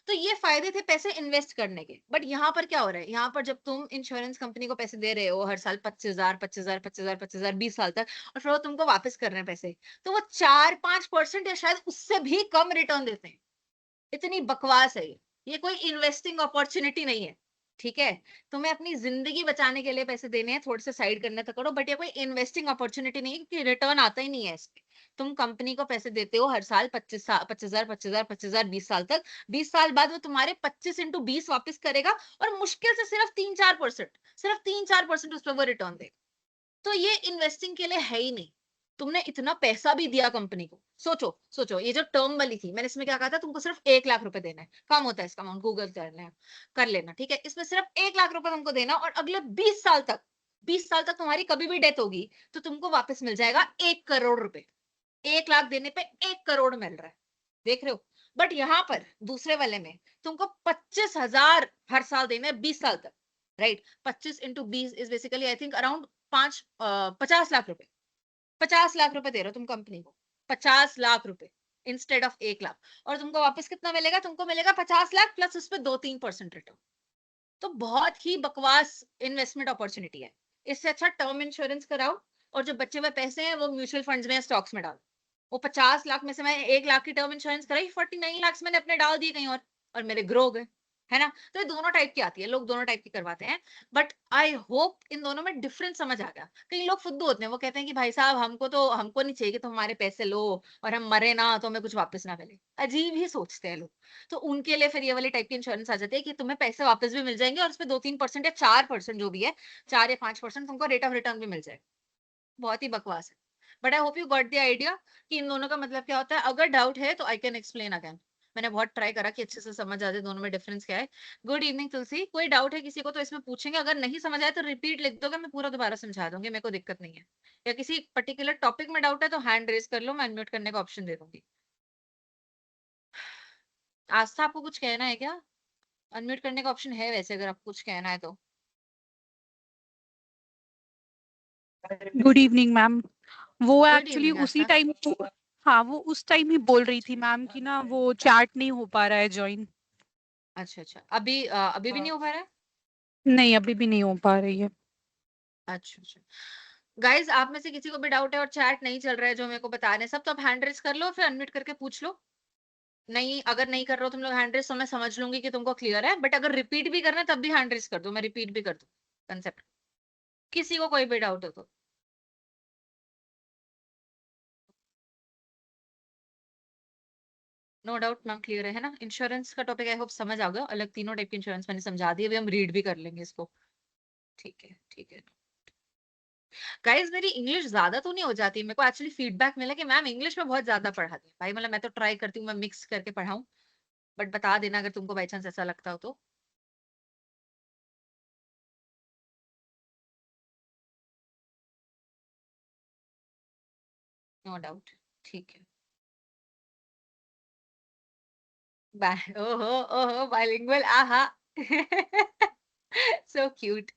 तो ये फायदे थे पैसे इन्वेस्ट करने के। बट यहाँ पर क्या हो रहा है, यहाँ पर जब तुम इंश्योरेंस कंपनी को पैसे दे रहे हो हर साल 25,000, 25,000, 25,000, 25,000, 20 साल तक, और फिर वो तुमको वापस कर रहे हैं पैसे, तो वो 4-5% या शायद उससे भी कम रिटर्न देते हैं। इतनी बकवास है ये कोई इन्वेस्टिंग अपॉर्चुनिटी नहीं है, ठीक है? तुम्हें अपनी जिंदगी बचाने के लिए पैसे देने हैं, थोड़े से साइड करने तक करो, बट ये कोई इन्वेस्टिंग अपॉर्चुनिटी नहीं है, क्योंकि रिटर्न आता ही नहीं है इसमें। तुम कंपनी को पैसे देते हो हर साल 25,000, 25,000, 25,000, 20 साल तक। 20 साल बाद वो तुम्हारे 25 इंटू 20 वापस करेगा, और मुश्किल से सिर्फ 3-4% उस पर वो रिटर्न देगा। तो ये इन्वेस्टिंग के लिए है ही नहीं। तुमने इतना पैसा भी दिया कंपनी को। सोचो, सोचो, ये जो टर्म वाली थी, मैंने इसमें क्या कहा था, तुमको सिर्फ 1 लाख रुपए देना है। कम होता है इसका अमाउंट, गूगल कर लेना, ठीक है? इसमें सिर्फ 1 लाख रुपए तुमको देना, और अगले 20 साल तक तुम्हारी कभी भी डेथ होगी, तो तुमको वापस मिल जाएगा 1 करोड़ रुपए। 1 लाख देने पे 1 करोड़ मिल रहा है। देख रहे हो? बट यहाँ पर दूसरे वाले में तुमको 25,000 हर साल देना है 20 साल तक, right? 25 into 20 is basically I think around 50 lakh रुपए। 50 लाख रुपए दे रहे हो तुम कंपनी को, 50 लाख रुपए इंस्टेड ऑफ 1 लाख, और तुमको वापस कितना मिलेगा? तुमको मिलेगा 50 लाख प्लस उस पर 2-3% रिटर्न। तो बहुत ही बकवास इन्वेस्टमेंट अपॉर्चुनिटी है। इससे अच्छा टर्म इंश्योरेंस कराओ, और जो बचे हुए पैसे हैं वो म्यूचुअल फंड्स में या स्टॉक्स में डालो। वो 50 लाख में से मैं 1 लाख की टर्म इंश्योरेंस कराई, 49 लाख मैंने अपने डाल दिए कहीं और मेरे ग्रो हो गए, है ना? तो ये दोनों टाइप की आती है, लोग दोनों टाइप की करवाते हैं। बट आई होप इन दोनों में डिफरेंस समझ आ गया। कई लोग फुद्दू होते हैं, वो कहते हैं कि भाई साहब हमको नहीं चाहिए कि तुम हमारे पैसे लो और हम मरे ना तो हमें कुछ वापस ना मिले। अजीब ही सोचते हैं लोग। तो उनके लिए फिर ये वाली टाइप की इंश्योरेंस आ जाती है कि तुम्हें पैसे वापस भी मिल जाएंगे और उसपे 2-3% या 4% जो भी है, 4 या 5% तुमको रेट ऑफ रिटर्न भी मिल जाएगा। बहुत ही बकवास है। But I hope you got the idea कि इन दोनों का मतलब क्या होता है। अगर डाउट है तो आई कैन एक्सप्लेन अगेन। मैंने बहुत ट्राई करा कि अच्छे से समझ आ जाए दोनों में डिफरेंस क्या है। गुड इवनिंग तुलसी, कोई डाउट है किसी को तो इसमें पूछेंगे, अगर नहीं समझ आए तो रिपीट लिख दोगे, मैं पूरा दोबारा समझा दूंगी, मेरे को दिक्कत नहीं है। या किसी पर्टिकुलर टॉपिक में डाउट है तो हैंड रेज कर लो, मैं अनम्यूट करने का ऑप्शन दे दूंगी। आस्था, आपको कुछ कहना है क्या? अनम्यूट करने का ऑप्शन है वैसे, अगर आपको कुछ कहना है तो। Good evening ma'am. वो गुड एक्चुअली इवनिंग उसी आस्था। टाइम, हाँ वो उस टाइम ही बोल रही थी मैम कि ना वो चैट नहीं हो पा रहा है ज्वाइन। अच्छा अच्छा, अभी भी नहीं हो पा रहा है? नहीं अभी भी नहीं हो पा रही है। अच्छा अच्छा। गाइस, आप में से किसी को भी डाउट है और चैट नहीं चल रहा है जो मेरे को बता रहे हैं सब, तो आप हैंड रेज कर लो, फिर अनम्यूट करके पूछ लो। नहीं, अगर नहीं कर रहे हो तुम लोग हैंड रेज तो मैं समझ लूंगी कि तुमको क्लियर है, बट अगर रिपीट भी करना है तब भी हैंड रेज कर दो, मैं रिपीट भी कर दूं कंसेप्ट, किसी को कोई भी डाउट हो तो। नो डाउट मैम, क्लियर है ना? इंश्योरेंस का टॉपिक आई होप समझ आ गया। अलग तीनों टाइप की इंश्योरेंस मैंने समझा दी, अभी हम रीड भी कर लेंगे इसको। ठीक है ठीक है। गाइस, मेरी इंग्लिश ज्यादा तो नहीं हो जाती, मेरे को एक्चुअली फीडबैक मिला कि मैम इंग्लिश में बहुत ज्यादा पढ़ाती है भाई, मतलब मैं तो ट्राई करती हूँ मैं मिक्स करके पढ़ाऊँ। बट बता देना अगर तुमको बाई चांस ऐसा लगता हो तो। No doubt. ठीक है। ओहो ओहो, बाइलिंगुअल, आहा। So cute.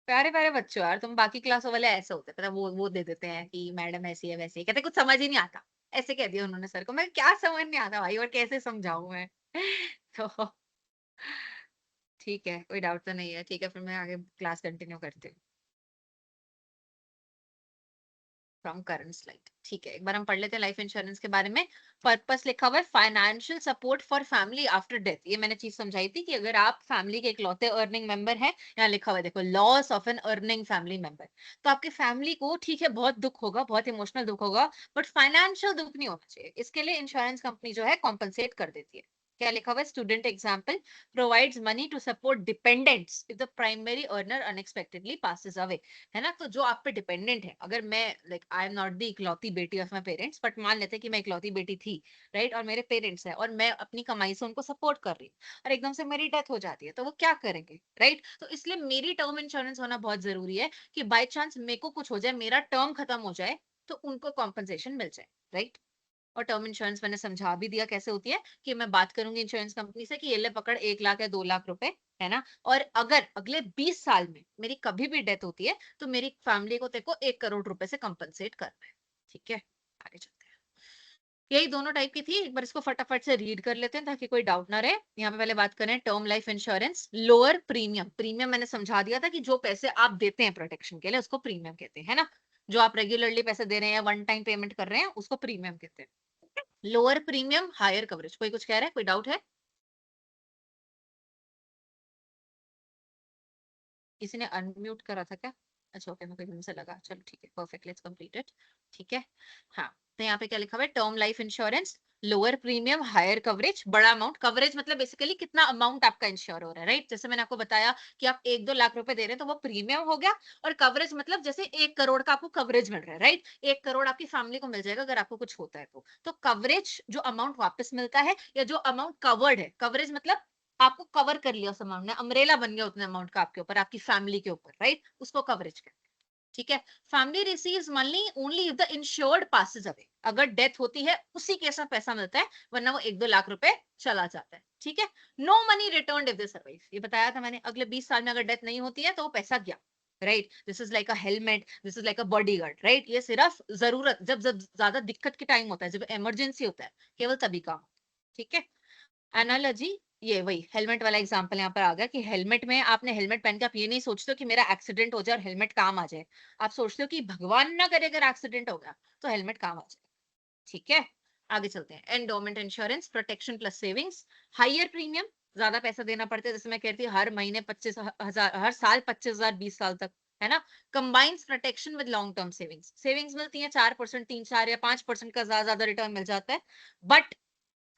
प्यारे प्यारे बच्चों यार तुम, बाकी क्लासों वाले ऐसे होते हैं पता है, वो दे देते हैं कि मैडम ऐसी है वैसी है, कहते कुछ समझ ही नहीं आता। ऐसे कह दिया उन्होंने सर को, मैं क्या समझ नहीं आता भाई, और कैसे समझाऊं मैं। तो ठीक है, कोई डाउट तो नहीं है, ठीक है फिर मैं आगे क्लास कंटिन्यू करती हूँ फ्रॉम करंट स्लाइड। ठीक है, एक बार हम पढ़ लेते हैं लाइफ इंश्योरेंस के बारे में। पर्पस लिखा हुआ है financial support for family after death. ये मैंने चीज समझाई थी कि अगर आप फैमिली के इकलौते अर्निंग मेंबर हैं, यहाँ लिखा हुआ है देखो, loss of N earning family member. तो आपकी फैमिली को ठीक है बहुत दुख होगा, बहुत इमोशनल दुख होगा, बट फाइनेंशियल दुख नहीं होना चाहिए। इसके लिए इंश्योरेंस कंपनी जो है कॉम्पनसेट कर देती है। क्या लिखा हुआ है? Student example provides money to support dependents if the primary earner unexpectedly passes away. है ना? तो जो आप पे डिपेंडेंट है, अगर मैं like I am not the इकलौती बेटी ऑफ माई पेरेंट्स, बट मान लेते हैं कि मैं इकलौती बेटी थी, राइट, और मेरे पेरेंट्स है और मैं अपनी कमाई से उनको सपोर्ट कर रही हूँ, और एकदम से मेरी डेथ हो जाती है तो वो क्या करेंगे, राइट? तो इसलिए मेरी टर्म इंश्योरेंस होना बहुत जरूरी है कि बाई चांस मेरे को कुछ हो जाए, मेरा टर्म खत्म हो जाए, तो उनको कॉम्पनसेशन मिल जाए, राइट? और टर्म इंश्योरेंस मैंने समझा भी दिया कैसे होती है, कि मैं बात करूंगी इंश्योरेंस कंपनी से कि ये ले पकड़ 1 लाख या 2 लाख रुपए, है ना, और अगर अगले 20 साल में मेरी कभी भी डेथ होती है तो मेरी फैमिली को तेरे को 1 करोड़ रुपए से कंपनसेट करना है। ठीक है, आगे चलते हैं। यही दोनों टाइप की थी, एक बार इसको फटाफट से रीड कर लेते हैं ताकि कोई डाउट ना रहे। यहाँ पे पहले बात करें term life insurance. Lower premium, premium मैंने समझा दिया था कि जो पैसे आप देते हैं प्रोटेक्शन के लिए उसको प्रीमियम कहते हैं, है ना? जो आप रेगुलरली पैसे दे रहे हैं, वन टाइम पेमेंट कर रहे हैं, उसको प्रीमियम कहते हैं। Lower premium higher coverage. कोई कुछ कह रहा है? कोई डाउट है? किसी ने अनम्यूट करा था क्या? अच्छा ओके, मुझे से लगा, चलो ठीक है, परफेक्ट, लेट्स कंप्लीट इट। ठीक है। हाँ, तो यहाँ पे क्या लिखा हुआ है? Term life insurance, lower premium higher coverage. बड़ा अमाउंट, कवरेज मतलब बेसिकली कितना अमाउंट आपका इंश्योर हो रहा है, राइट? जैसे मैंने आपको बताया कि आप 1-2 लाख रुपए दे रहे हैं तो वो प्रीमियम हो गया, और कवरेज मतलब जैसे 1 करोड़ का आपको कवरेज मिल रहा है, राइट? 1 करोड़ आपकी फैमिली को मिल जाएगा अगर आपको कुछ होता है तो कवरेज जो अमाउंट वापस मिलता है, या जो अमाउंट कवर्ड है, कवरेज मतलब आपको कवर कर लिया उस अमाउंट ने, अम्ब्रेला बन गया उतने अमाउंट का आपके ऊपर, आपकी फैमिली के ऊपर, राइट? उसको कवरेज कहते हैं। ठीक है। Family receives money only if the insured passes away. अगर डेथ होती है उसी केस में पैसा मिलता है, वरना वो 1-2 लाख रुपए चला जाता है। ठीक है। No money return if they survive. ये बताया था मैंने, अगले 20 साल में अगर डेथ नहीं होती है तो वो पैसा गया, right? This is like a helmet, this is like a bodyguard, right? ये सिर्फ जरूरत, जब जब ज्यादा दिक्कत के टाइम होता है, जब इमरजेंसी होता है, केवल तभी काम। ठीक है। एनालॉजी, ये वही हेलमेट वाला एग्जांपल यहाँ पर आ गया कि हेलमेट में, आपने हेलमेट पहन के आप ये नहीं सोचते हो कि मेरा एक्सीडेंट हो जाए और हेलमेट काम आ जाए। आप सोचते हो कि भगवान ना करे अगर एक्सीडेंट हो गया तो हेलमेट काम आ जाए। ठीक है, आगे चलते हैं। Endowment insurance, protection plus savings, higher premium, ज्यादा पैसा देना पड़ता है, जैसे मैं कहती हूँ हर महीने 25,000, हर साल 25,000, 20 साल तक, है ना। Combines protection with long term savings, savings मिलती है 4%, 3, 4 या 5% का ज्यादा ज्यादा रिटर्न मिल जाता है, but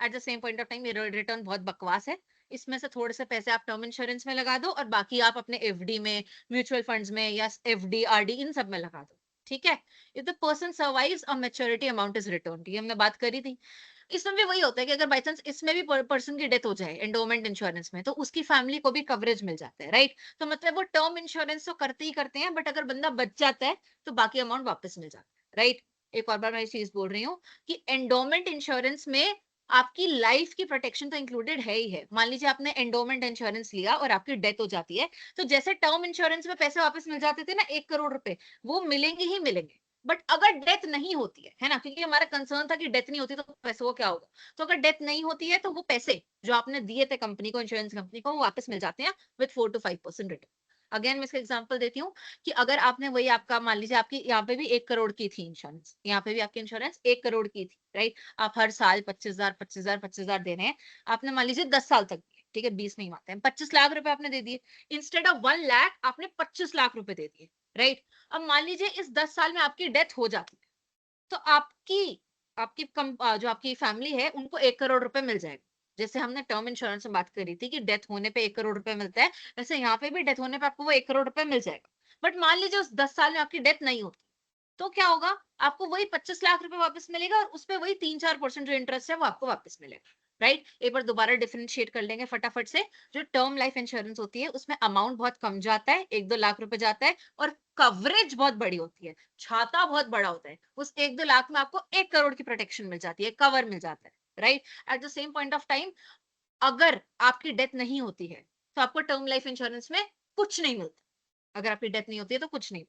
at the same point of time ये रिटर्न बहुत बकवास है। इसमें से थोड़े से पैसे आप टर्म इंश्योरेंस में लगा दो और बाकी आप अपने एफडी में, म्यूचुअल फंड्स में या एफडी आरडी इन सब में लगा दो। ठीक है, if the person survives a maturity amount is return, ये हमने बात करी थी। इसमें भी वही होता है कि अगर बाई चांस इसमें भी पर्सन की डेथ हो जाए एंडोमेंट इंश्योरेंस में, तो उसकी फैमिली को भी कवरेज मिल जाता है, राइट। तो मतलब वो टर्म इंश्योरेंस तो करते ही करते हैं, बट अगर बंदा बच जाता है तो बाकी अमाउंट वापस मिल जाता है, राइट। एक और बार मैं ये चीज बोल रही हूँ कि एंडोमेंट इंश्योरेंस में आपकी लाइफ की प्रोटेक्शन तो इंक्लूडेड है ही है। मान लीजिए आपने एंडोमेंट इंश्योरेंस लिया और आपकी डेथ हो जाती है, तो जैसे टर्म इंश्योरेंस में पैसे वापस मिल जाते थे ना 1 करोड़ रुपए, वो मिलेंगे ही मिलेंगे। बट अगर डेथ नहीं होती है ना, क्योंकि हमारा कंसर्न था कि डेथ नहीं होती तो पैसों को क्या होगा, तो अगर डेथ नहीं होती है तो वो पैसे जो आपने दिए थे कंपनी को, इंश्योरेंस कंपनी को, वो वापस मिल जाते हैं विद 4 to 5% रिटर्न। अगेन मैं इसका एग्जांपल देती हूँ कि अगर आपने वही आपका, मान लीजिए आपकी यहाँ पे भी 1 करोड़ की थी इंश्योरेंस, यहाँ पे भी आपकी इंश्योरेंस 1 करोड़ की थी, राइट। आप हर साल 25,000, 25,000, 25,000 दे रहे हैं। आपने मान लीजिए 10 साल तक दिए, ठीक है, 20 नहीं आते हैं, 25 लाख रुपए आपने दे दिए। इंस्टेड ऑफ 1 लाख आपने 25 लाख रुपए दे दिए, राइट। अब मान लीजिए इस 10 साल में आपकी डेथ हो जाती है, तो आपकी आपकी जो आपकी फैमिली है उनको 1 करोड़ रुपए मिल जाएगा। जैसे हमने टर्म इंश्योरेंस में बात करी थी कि डेथ होने पे 1 करोड़ रुपए मिलता है, वैसे यहाँ पे भी डेथ होने पे आपको वो 1 करोड़ रुपए मिल जाएगा। बट मान लीजिए उस 10 साल में आपकी डेथ नहीं होती, तो क्या होगा, आपको वही 25 लाख रुपए वापस मिलेगा और उसपे वही 3-4% जो इंटरेस्ट है वो आपको वापस मिलेगा, राइट। एक बार दोबारा डिफरेंशिएट कर लेंगे फटाफट से। जो टर्म लाइफ इंश्योरेंस होती है उसमें अमाउंट बहुत कम जाता है, 1-2 लाख रुपए जाता है, और कवरेज बहुत बड़ी होती है, छाता बहुत बड़ा होता है। उस 1-2 लाख में आपको 1 करोड़ की प्रोटेक्शन मिल जाती है, कवर मिल जाता है, right. At the same point of time अगर आपकी डेथ नहीं होती है तो आपको टर्म लाइफ इंश्योरेंस में कुछ नहीं मिलता। अगर आपकी डेथ नहीं होती है तो कुछ नहीं,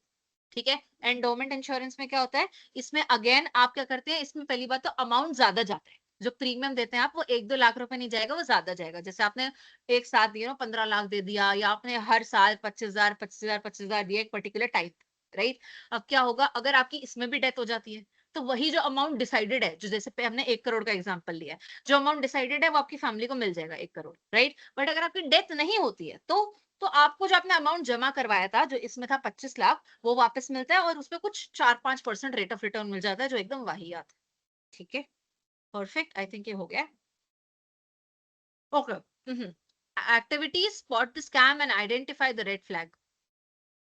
ठीक है। एंडोमेंट इंश्योरेंस में क्या होता है, इसमें अगेन आप क्या करते हैं, इसमें पहली बात तो अमाउंट ज्यादा जाता है। जो प्रीमियम देते हैं आप, वो 1-2 लाख रुपए नहीं जाएगा, वो ज्यादा जाएगा। जैसे आपने एक साथ दिए ना 15 लाख दे दिया, या आपने हर साल 25,000, 25,000, 25,000 दिए एक पर्टिकुलर टाइप, राइट। अब क्या होगा अगर आपकी इसमें भी डेथ हो जाती है, तो वही जो अमाउंट डिसाइडेड है, जो जैसे पे हमने 1 करोड़ का एग्जाम्पल लिया है, जो अमाउंट डिसाइडेड है वो आपकी फैमिली को मिल जाएगा 1 करोड़, राइट। बट अगर आपकी डेथ नहीं होती है तो आपको जो आपने अमाउंट जमा करवाया था, जो इसमें था 25 लाख, वो वापस मिलता है और उसपे कुछ 4-5% रेट ऑफ रिटर्न मिल जाता है, जो एकदम वाहियात है। ठीक है, परफेक्ट, आई थिंक ये हो गया। Okay. Activities, spot the scam and identify the red flag.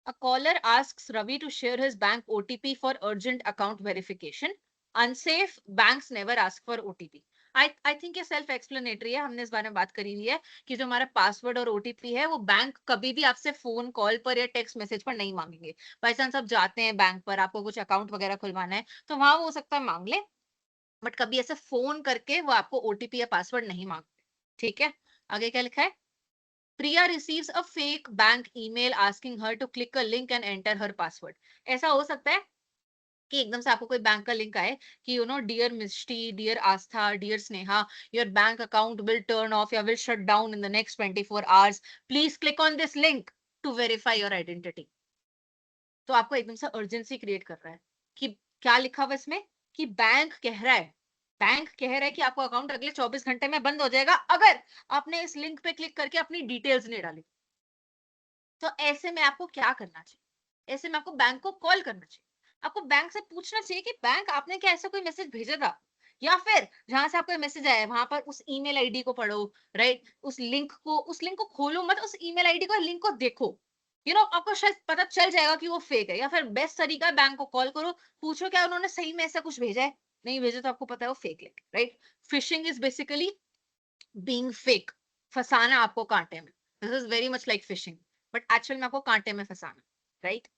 A caller asks Ravi to share his bank OTP for urgent account verification. Unsafe, banks never ask for OTP. I think ये self explanatory है, हमने इस बारे में बात करी हुई है कि जो हमारा पासवर्ड और ओटीपी है वो बैंक कभी भी आपसे फोन कॉल पर या टेक्स्ट मैसेज पर नहीं मांगेंगे। बाई चांस आप जाते हैं बैंक पर, आपको कुछ अकाउंट वगैरह खुलवाना है, तो वहां वो हो सकता है मांग ले, बट कभी ऐसे फोन करके वो आपको ओटीपी या पासवर्ड नहीं मांगते। ठीक है, आगे क्या लिखा है। Priya receives a fake bank email asking her to click a link and enter her password. ऐसा हो सकता है कि एकदम से आपको कोई बैंक का लिंक आए कि dear Mishti, dear Aastha, dear Sneha, your bank account will turn off या will shut down in the next 24 hours, please click on this link to verify your identity. तो आपको एकदम से अर्जेंसी क्रिएट कर रहा है कि क्या लिखा हुआ इसमें, कि बैंक कह रहा है कि आपका अकाउंट अगले 24 घंटे में बंद हो जाएगा अगर आपने इस लिंक पे क्लिक करके अपनी डिटेल्स नहीं डाली। तो ऐसे में आपको क्या करना चाहिए, ऐसे में आपको बैंक को कॉल करना चाहिए। आपको बैंक से पूछना चाहिए कि बैंक आपने क्या ऐसा कोई मैसेज भेजा था, या फिर जहां से आपको मैसेज आया है वहां पर उस ईमेल आईडी को पढ़ो, राइट। उस लिंक को खोलो मत, उस ईमेल आईडी को, लिंक को देखो। आपको शायद पता चल जाएगा कि वो फेक है। या फिर बेस्ट तरीका है, बैंक को कॉल करो, पूछो क्या उन्होंने सही में ऐसा कुछ भेजा है। नहीं भेजा तो आपको पता है वो fake link, right. Fishing is basically being fake, फंसाना आपको कांटे में। This is very much like fishing, but actual में आपको कांटे में फंसाना, right.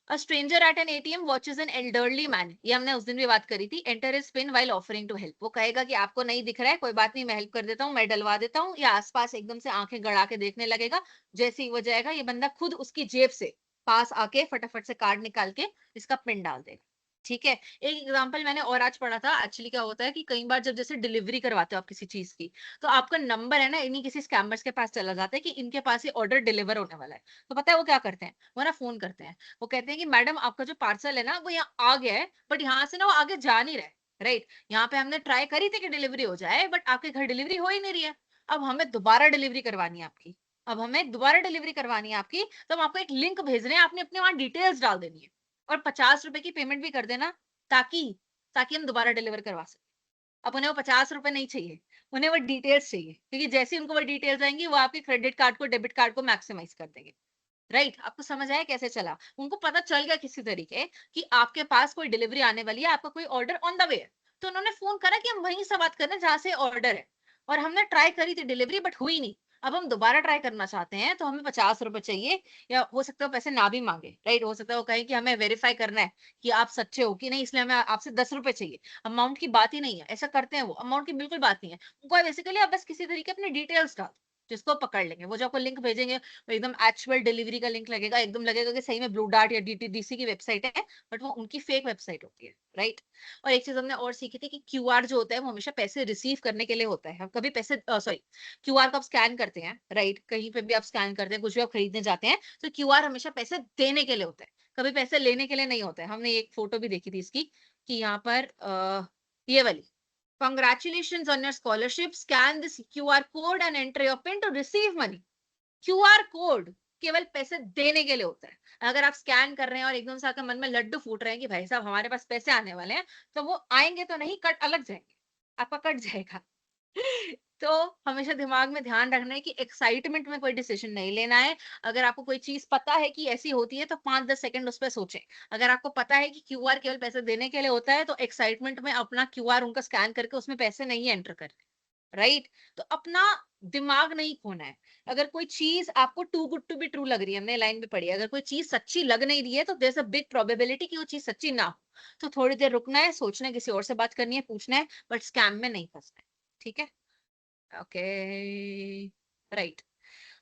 A stranger eight N ATM watches an elderly man, ये हमने उस दिन भी बात करी थी। Enter his pin while offering to help, वो कहेगा कि आपको नहीं दिख रहा है, कोई बात नहीं, मैं हेल्प कर देता हूँ, मैं डलवा देता हूँ, या आसपास एकदम से आंखें गड़ा के देखने लगेगा। जैसे ही वो जाएगा, ये बंदा खुद उसकी जेब से पास आके फटाफट से कार्ड निकाल के इसका पिन डाल देगा। ठीक है, एक एग्जांपल मैंने और आज पढ़ा था। एक्चुअली क्या होता है कि कई बार जब जैसे डिलीवरी करवाते हो आप किसी चीज की, तो आपका नंबर है ना इन्हीं किसी स्कैमर्स के पास चला जाता है कि इनके पास ये ऑर्डर डिलीवर होने वाला है। तो पता है वो क्या करते हैं, वो ना फोन करते हैं, वो कहते हैं कि मैडम आपका जो पार्सल है ना वो यहाँ आ गया है, बट यहाँ से ना वो आगे जा नहीं रहा है, राइट। यहाँ पे हमने ट्राई करी थी कि डिलीवरी हो जाए, बट आपके घर डिलीवरी हो ही नहीं रही है। अब हमें दोबारा डिलीवरी करवानी है आपकी, तो हम आपको एक लिंक भेज रहे हैं, आपने अपने वहां डिटेल्स डाल देनी है और 50 रुपए की पेमेंट भी कर देना, ताकि ताकि हम दोबारा डिलीवर करवा सकें। अब उन्हें वो 50 रुपए नहीं चाहिए, उन्हें वो डिटेल्स चाहिए, क्योंकि जैसे ही उनको वो डिटेल्स आएंगी वो आपके क्रेडिट कार्ड को, डेबिट कार्ड को मैक्सिमाइज कर देंगे। राइट, आपको समझ आया कैसे चला? उनको पता चल गया किसी तरीके कि आपके पास कोई डिलीवरी आने वाली है, आपका कोई ऑर्डर ऑन द वे है। तो उन्होंने फोन करा कि हम वहीं से बात कर रहे हैं जहां से ऑर्डर है, और हमने ट्राई करी थी डिलीवरी, बट हुई नहीं। अब हम दोबारा ट्राई करना चाहते हैं, तो हमें 50 रुपए चाहिए, या हो सकता है वो पैसे ना भी मांगे। राइट, हो सकता है वो कहे कि हमें वेरीफाई करना है कि आप सच्चे हो कि नहीं, इसलिए हमें आपसे 10 रुपए चाहिए। अमाउंट की बात ही नहीं है, ऐसा करते हैं वो, अमाउंट की बिल्कुल बात नहीं है। उनको बेसिकली आप बस किसी तरीके अपने डिटेल्स डाल, जिसको पकड़ लेंगे। वो जो आपको लिंक भेजेंगे वो एकदम एक्चुअल डिलीवरी का लिंक लगेगा, एकदम लगेगा कि सही में ब्लू डार्ट या डीटीडीसी की वेबसाइट है, बट वो उनकी फेक वेबसाइट होती है। राइट। और एक चीज हमने और सीखी थी कि क्यूआर जो होता है वो हमेशा पैसे रिसीव करने के लिए होता है। हम कभी पैसे, सॉरी, क्यूआर को आप स्कैन करते हैं, राइट, कहीं पे भी आप स्कैन करते हैं, कुछ भी आप खरीदने जाते हैं, तो क्यूआर हमेशा पैसे देने के लिए होता है, कभी पैसे लेने के लिए नहीं होता है। हमने एक फोटो भी देखी थी इसकी, कि यहाँ पर ये वाली, congratulations on your scholarship, scan this QR code and enter your PIN to receive money। QR code केवल पैसे देने के लिए होता है। अगर आप स्कैन कर रहे हैं और एकदम से आपके मन में लड्डू फूट रहे हैं कि भाई साहब हमारे पास पैसे आने वाले हैं, तो वो आएंगे तो नहीं, कट अलग जाएंगे, आपका कट जाएगा। तो हमेशा दिमाग में ध्यान रखना है कि एक्साइटमेंट में कोई डिसीजन नहीं लेना है। अगर आपको कोई चीज पता है कि ऐसी होती है, तो 5-10 सेकंड उस पर सोचें। अगर आपको पता है कि क्यूआर केवल पैसे देने के लिए होता है, तो एक्साइटमेंट में अपना क्यूआर उनका स्कैन करके उसमें पैसे नहीं एंटर करें। राइट। तो अपना दिमाग नहीं खोना है। अगर कोई चीज आपको to good to be true लग रही है, हमने लाइन में पढ़ी है, अगर कोई चीज सच्ची लग नहीं रही है, तो there is a big probability कि वो चीज सच्ची ना हो। तो थोड़ी देर रुकना है, सोचना है, किसी और से बात करनी है, पूछना है, बट स्कैम में नहीं फंसना है। ठीक है? Okay, right.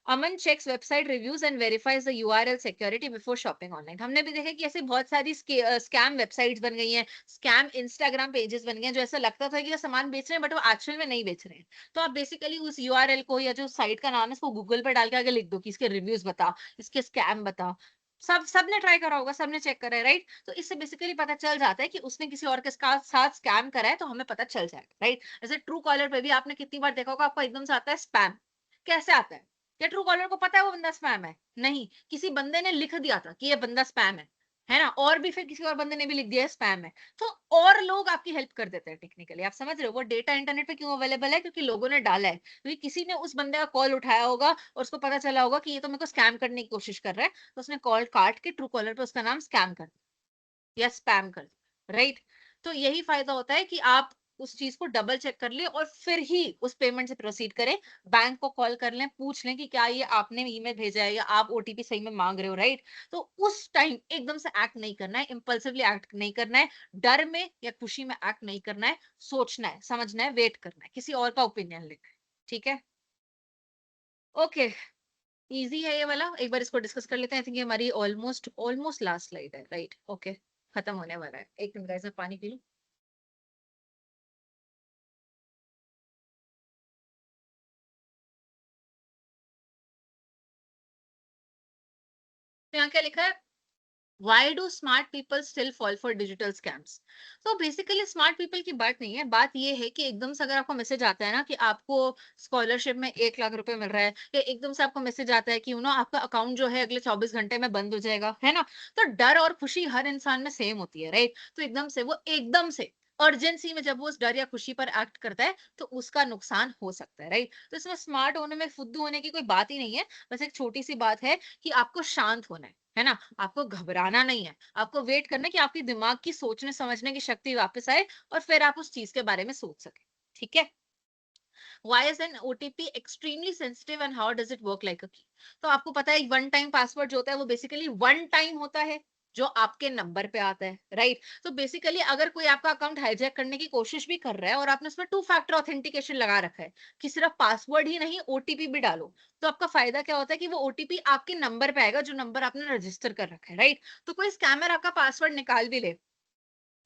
Aman checks website reviews and verifies the URL security before shopping online. हमने भी देखा कि ऐसे बहुत सारी स्कैम वेबसाइट्स बन गई हैं, स्कैम इंस्टाग्राम पेजेस बन गए हैं, जो ऐसा लगता था कि वो सामान बेच रहे हैं, बट वो एक्चुअल में नहीं बेच रहे हैं। तो आप बेसिकली उस यूआरएल को, या जो साइट का नाम है, उसको गूगल पर डाल के आगे लिख दो कि इसके रिव्यूज बता, इसके स्कैम बता। सबने ट्राई करा होगा, सबने चेक करा है, राइट। तो इससे बेसिकली पता चल जाता है कि उसने किसी और के साथ स्कैम करा है, तो हमें पता चल जाएगा, राइट। जैसे ट्रू कॉलर पे भी आपने कितनी बार देखा होगा, आपको एकदम से आता है स्पैम। कैसे आता है? क्या ट्रू कॉलर को पता है वो बंदा स्पैम है? नहीं, किसी बंदे ने लिख दिया था कि ये बंदा स्पैम है ना, और भी फिर किसी और बंदे ने भी लिख दिया है स्पैम है। तो और लोग आपकी हेल्प कर देते हैं टेक्निकली, आप समझ रहे हो? वो डेटा इंटरनेट पे क्यों अवेलेबल है? क्योंकि लोगों ने डाला है, क्योंकि किसी ने उस बंदे का कॉल उठाया होगा और उसको पता चला होगा कि ये तो मेरे को स्कैम करने की कोशिश कर रहा है, तो उसने कॉल काट के ट्रू कॉलर पे उसका नाम स्कैम कर दिया या स्पैम कर दिया, राइट। तो यही फायदा होता है कि आप उस चीज को डबल चेक कर ले और फिर ही उस पेमेंट से प्रोसीड करें। बैंक को कॉल कर लें, पूछ लें कि क्या ये आपने ईमेल भेजा है या आप ओटीपी सही में मांग रहे हो, राइट। तो उस टाइम एकदम से एक्ट नहीं करना है, इंपल्सिवली एक्ट नहीं करना है, डर में या खुशी में एक्ट नहीं करना है, सोचना है, समझना है, वेट करना है, किसी और का ओपिनियन लेना है। ठीक है? ओके, इजी है ये वाला, एक बार इसको डिस्कस कर लेते हैं। आई थिंक ये हमारी ऑलमोस्ट ऑलमोस्ट लास्ट स्लाइड है, राइट। ओके, खत्म होने वाला है। एक मिनट गाइस, मैं पानी पी लूं। तो यहाँ क्या लिखा है? Why do smart people still fall for digital scams? तो बेसिकली स्मार्ट पीपल की बात नहीं है, बात ये है कि एकदम से अगर आपको मैसेज आता है ना कि आपको स्कॉलरशिप में 1 लाख रुपए मिल रहा है, या एकदम से आपको मैसेज आता है कि आपका अकाउंट जो है अगले 24 घंटे में बंद हो जाएगा, है ना। तो डर और खुशी हर इंसान में सेम होती है, राइट। तो एकदम से अर्जेंसी में जब वो उस डर या खुशी पर एक्ट करता है, तो उसका नुकसान हो सकता है, राइट। तो इसमें स्मार्ट होने में, फुद्दू होने की कोई बात ही नहीं है। बस एक छोटी सी बात है कि आपको शांत होना है ना। आपको घबराना नहीं है, आपको वेट करना है कि आपके दिमाग की सोचने समझने की शक्ति वापस आए, और फिर आप उस चीज के बारे में सोच सके। ठीक है? Why is an OTP extremely sensitive and how does it work like a key? तो आपको पता है वन टाइम पासवर्ड जो होता है वो बेसिकली वन टाइम होता है, जो आपके नंबर पे आता है, राइट। तो बेसिकली अगर कोई आपका अकाउंट हाईजैक करने की कोशिश भी कर रहा है और आपने उसमें 2 फैक्टर ऑथेंटिकेशन लगा रखा है कि सिर्फ पासवर्ड ही नहीं, ओटीपी भी डालो, तो आपका फायदा क्या होता है कि वो ओटीपी आपके नंबर पे आएगा, जो नंबर आपने रजिस्टर कर रखा है, राइट। तो कोई स्कैमर आपका पासवर्ड निकाल भी ले,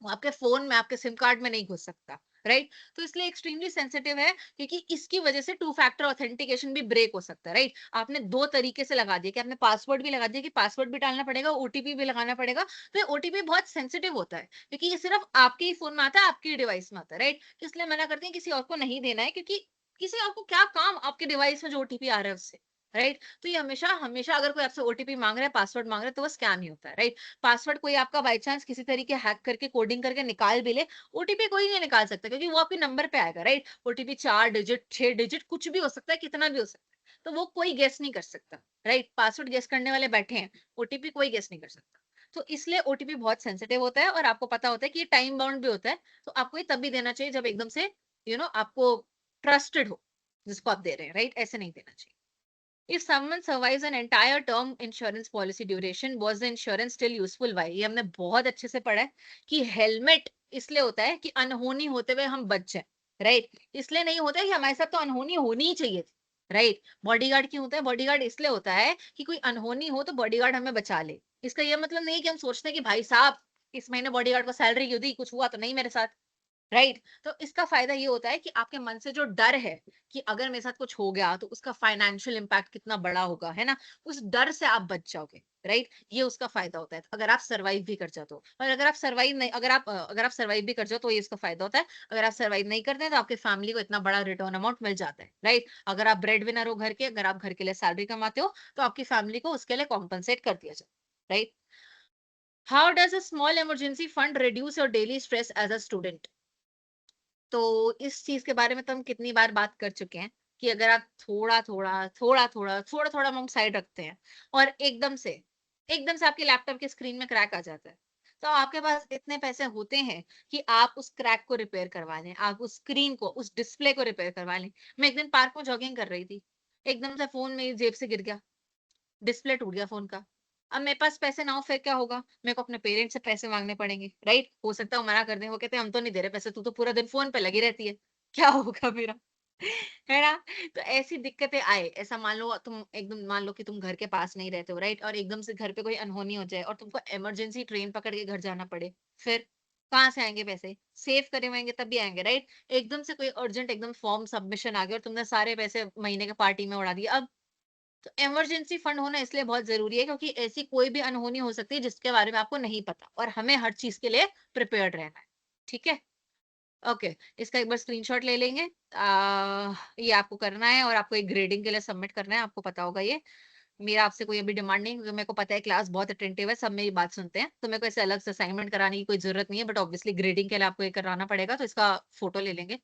वो आपके फोन में, आपके सिम कार्ड में नहीं घुस सकता, राइट। तो इसलिए एक्सट्रीमली सेंसिटिव है, क्योंकि इसकी वजह से टू फैक्टर ऑथेंटिकेशन भी ब्रेक हो सकता है, राइट। आपने दो तरीके से लगा दिया कि आपने पासवर्ड भी लगा दिया कि पासवर्ड भी डालना पड़ेगा, ओटीपी भी लगाना पड़ेगा। तो ओटीपी बहुत सेंसिटिव होता है, क्योंकि ये सिर्फ आपके ही फोन में आता है, आपकी डिवाइस में आता है, राइट। इसलिए मना करते हैं किसी और को नहीं देना है, क्योंकि किसी और को क्या काम आपके डिवाइस में जो ओटीपी आ रहा है उससे, राइट। तो ये हमेशा हमेशा अगर कोई आपसे ओटीपी मांग रहा है, पासवर्ड मांग रहा है, तो वो स्कैम ही होता है, राइट। पासवर्ड कोई आपका बाई चांस किसी तरीके हैक करके कोडिंग करके निकाल भी ले, ओटीपी कोई नहीं निकाल सकता, क्योंकि वो आपके नंबर पे आएगा, राइट। ओटीपी 4 डिजिट 6 डिजिट कुछ भी हो सकता है, कितना भी हो सकता है, तो वो कोई गेस नहीं कर सकता, राइट। पासवर्ड गेस करने वाले बैठे हैं, ओटीपी कोई गेस नहीं कर सकता। तो इसलिए ओटीपी बहुत सेंसिटिव होता है, और आपको पता होता है कि ये टाइम बाउंड भी होता है। तो आपको ये तब भी देना चाहिए जब एकदम से आपको ट्रस्टेड हो जिसको आप दे रहे हैं, राइट। ऐसे नहीं देना चाहिए। If someone survives an entire term insurance policy duration, was the insurance still useful? Why? ये हमने बहुत अच्छे से पढ़ा है कि हेलमेट इसलिए होता है कि अनहोनी होते हुए हम बच जाए, राइट। इसलिए नहीं होता है कि हमारे साथ तो अनहोनी होनी ही चाहिए थी, राइट। बॉडीगार्ड क्यों होता है? बॉडीगार्ड इसलिए होता है कि कोई अनहोनी हो तो बॉडीगार्ड हमें बचा ले। इसका ये मतलब नहीं कि हम सोचते हैं कि भाई साहब इस महीने बॉडीगार्ड को सैलरी क्यों दी, कुछ हुआ तो नहीं मेरे साथ, राइट। तो इसका फायदा ये होता है कि आपके मन से जो डर है कि अगर मेरे साथ कुछ हो गया तो उसका फाइनेंशियल इम्पैक्ट कितना बड़ा होगा, है ना, उस डर से आप बच जाओगे, राइट। ये उसका फायदा होता है अगर आप सरवाइव भी कर जाते हो। और अगर आप सरवाइव नहीं, अगर आप सरवाइव भी कर जाओ तो ये इसका फायदा होता है। अगर आप सरवाइव नहीं करते हैं तो आपके फैमिली को इतना बड़ा रिटर्न अमाउंट मिल जाता है, राइट। अगर आप ब्रेड विनर हो घर के, अगर आप घर के लिए सैलरी कमाते हो, तो आपकी फैमिली को उसके लिए कॉम्पनसेट कर दिया जाए, right. How does a small emergency fund reduce your daily stress as a student? तो इस चीज के बारे में तो हम कितनी बार बात कर चुके हैं कि अगर आप थोड़ा थोड़ा अमाउंट साइड रखते हैं, और एकदम से आपके लैपटॉप की स्क्रीन में क्रैक आ जाता है, तो आपके पास इतने पैसे होते हैं कि आप उस क्रैक को रिपेयर करवा लें, आप उस स्क्रीन को, उस डिस्प्ले को रिपेयर करवा लें। मैं एक दिन पार्क में जॉगिंग कर रही थी, एकदम से फोन मेरी जेब से गिर गया, डिस्प्ले टूट गया फोन का। अब मेरे पास पैसे ना हो फिर क्या होगा? मेरे को अपने पेरेंट्स से पैसे मांगने पड़ेंगे, राइट। हो सकता है वो मना कर दें, वो कहते हैं हम तो नहीं दे रहे पैसे, तू तो पूरा दिन फोन पे लगी रहती है। क्या होगा मेरा? है ना? तो ऐसी दिक्कतें आए, ऐसा मान लो कि तुम घर के पास नहीं रहते हो, राइट, और एकदम से घर पे कोई अनहोनी हो जाए और तुमको इमरजेंसी ट्रेन पकड़ के घर जाना पड़े, फिर कहाँ से आएंगे पैसे? सेव करे हुए होंगे तब भी आएंगे, राइट। एकदम से कोई अर्जेंट एकदम फॉर्म सबमिशन आ गया और तुमने सारे पैसे महीने के पार्टी में उड़ा दिए। अब तो इमरजेंसी फंड होना इसलिए बहुत ज़रूरी है, क्योंकि ऐसी कोई भी अनहोनी हो सकती है जिसके बारे में आपको नहीं पता, और हमें हर चीज़ के लिए प्रिपेयर्ड रहना है। ठीक है? ओके, इसका एक बार स्क्रीनशॉट ले लेंगे। ये आपको करना है और आपको एक ग्रेडिंग के लिए सबमिट करना है, आपको पता होगा ये। मेरा आपसे कोई अभी डिमांड नहीं, क्योंकि मेरे को पता है क्लास बहुत अटेंटिव है, सब मेरी बात सुनते हैं, तो मेरे को ऐसे अलग से असाइनमेंट कराने की कोई ज़रूरत नहीं है, बट ऑब्वियसली ग्रेडिंग के लिए आपको ये कराना पड़ेगा, तो इसका फोटो ले लेंगे।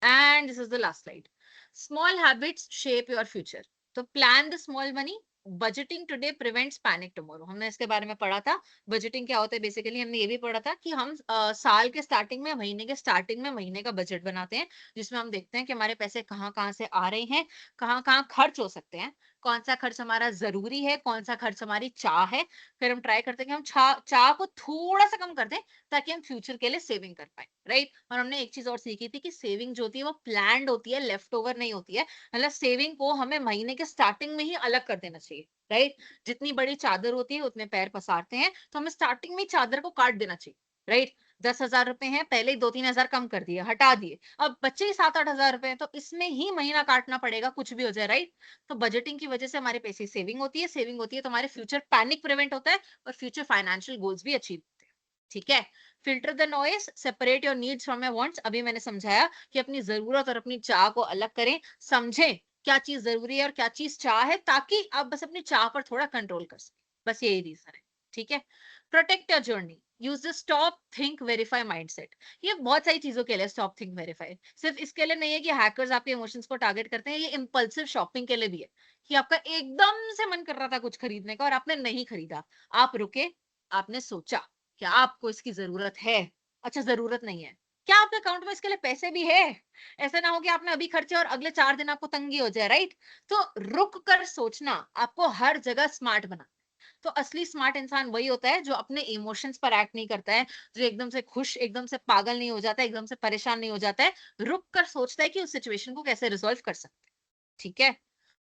And this is the last slide. Small habits shape your future. तो plan the small money. Budgeting today prevents panic tomorrow. हमने इसके बारे में पढ़ा था। बजटिंग क्या होता है बेसिकली, हमने ये भी पढ़ा था कि हम साल के स्टार्टिंग में, महीने के स्टार्टिंग में महीने का बजट बनाते हैं, जिसमें हम देखते हैं कि हमारे पैसे कहाँ कहाँ से आ रहे हैं, कहाँ कहाँ खर्च हो सकते हैं, कौन सा खर्च हमारा जरूरी है, कौन सा खर्च हमारी चाह है। फिर हम ट्राई करते हैं कि हम चाह को थोड़ा सा कम कर दें, ताकि हम फ्यूचर के लिए सेविंग कर पाए, राइट। और हमने एक चीज और सीखी थी कि सेविंग जो होती है वो प्लान्ड होती है, लेफ्ट ओवर नहीं होती है। मतलब सेविंग को हमें महीने के स्टार्टिंग में ही अलग कर देना चाहिए, राइट। जितनी बड़ी चादर होती है उतने पैर पसारते हैं, तो हमें स्टार्टिंग में ही चादर को काट देना चाहिए, राइट। 10,000 रुपए हैं, पहले ही 2-3 हजार कम कर दिए, हटा दिए, अब बच्चे ही 7-8 हजार रुपए हैं, तो इसमें ही महीना काटना पड़ेगा, कुछ भी हो जाए, राइट। तो बजटिंग की वजह से हमारे पैसे सेविंग होती है, सेविंग होती है तो हमारे फ्यूचर पैनिक प्रिवेंट होता है, और फ्यूचर फाइनेंशियल गोल्स भी अचीव होते हैं। ठीक है। Filter the noise, separate your needs from your wants. अभी मैंने समझाया कि अपनी जरूरत और अपनी चाह को अलग करें, समझें क्या चीज जरूरी है और क्या चीज चाह है, ताकि आप बस अपनी चाह पर थोड़ा कंट्रोल कर सकें। बस यही रीजन है। ठीक है। Protect your journey, use the stop think verify mindset. ये बहुत सारी चीजों के लिए स्टॉप थिंक वेरीफाई, सिर्फ इसके लिए नहीं है कि हैकर्स आपके इमोशंस को टारगेट करते हैं, ये इंपल्सिव शॉपिंग के लिए भी है, कि आपका एकदम से मन कर रहा था कुछ खरीदने का और आपने नहीं खरीदा। आप रुके, आपने सोचा क्या आपको इसकी जरूरत है? अच्छा, जरूरत नहीं है। क्या आपके अकाउंट में इसके लिए पैसे भी है? ऐसा ना हो कि आपने अभी खर्चे और अगले 4 दिन आपको तंगी हो जाए, राइट। तो रुक कर सोचना आपको हर जगह स्मार्ट बना। तो असली स्मार्ट इंसान वही होता है जो अपने इमोशंस पर एक्ट नहीं करता है, जो एकदम से खुश, एकदम से पागल नहीं हो जाता है, एकदम से परेशान नहीं हो जाता है, रुक कर सोचता है कि उस सिचुएशन को कैसे रिजॉल्व कर सकते हैं। ठीक है।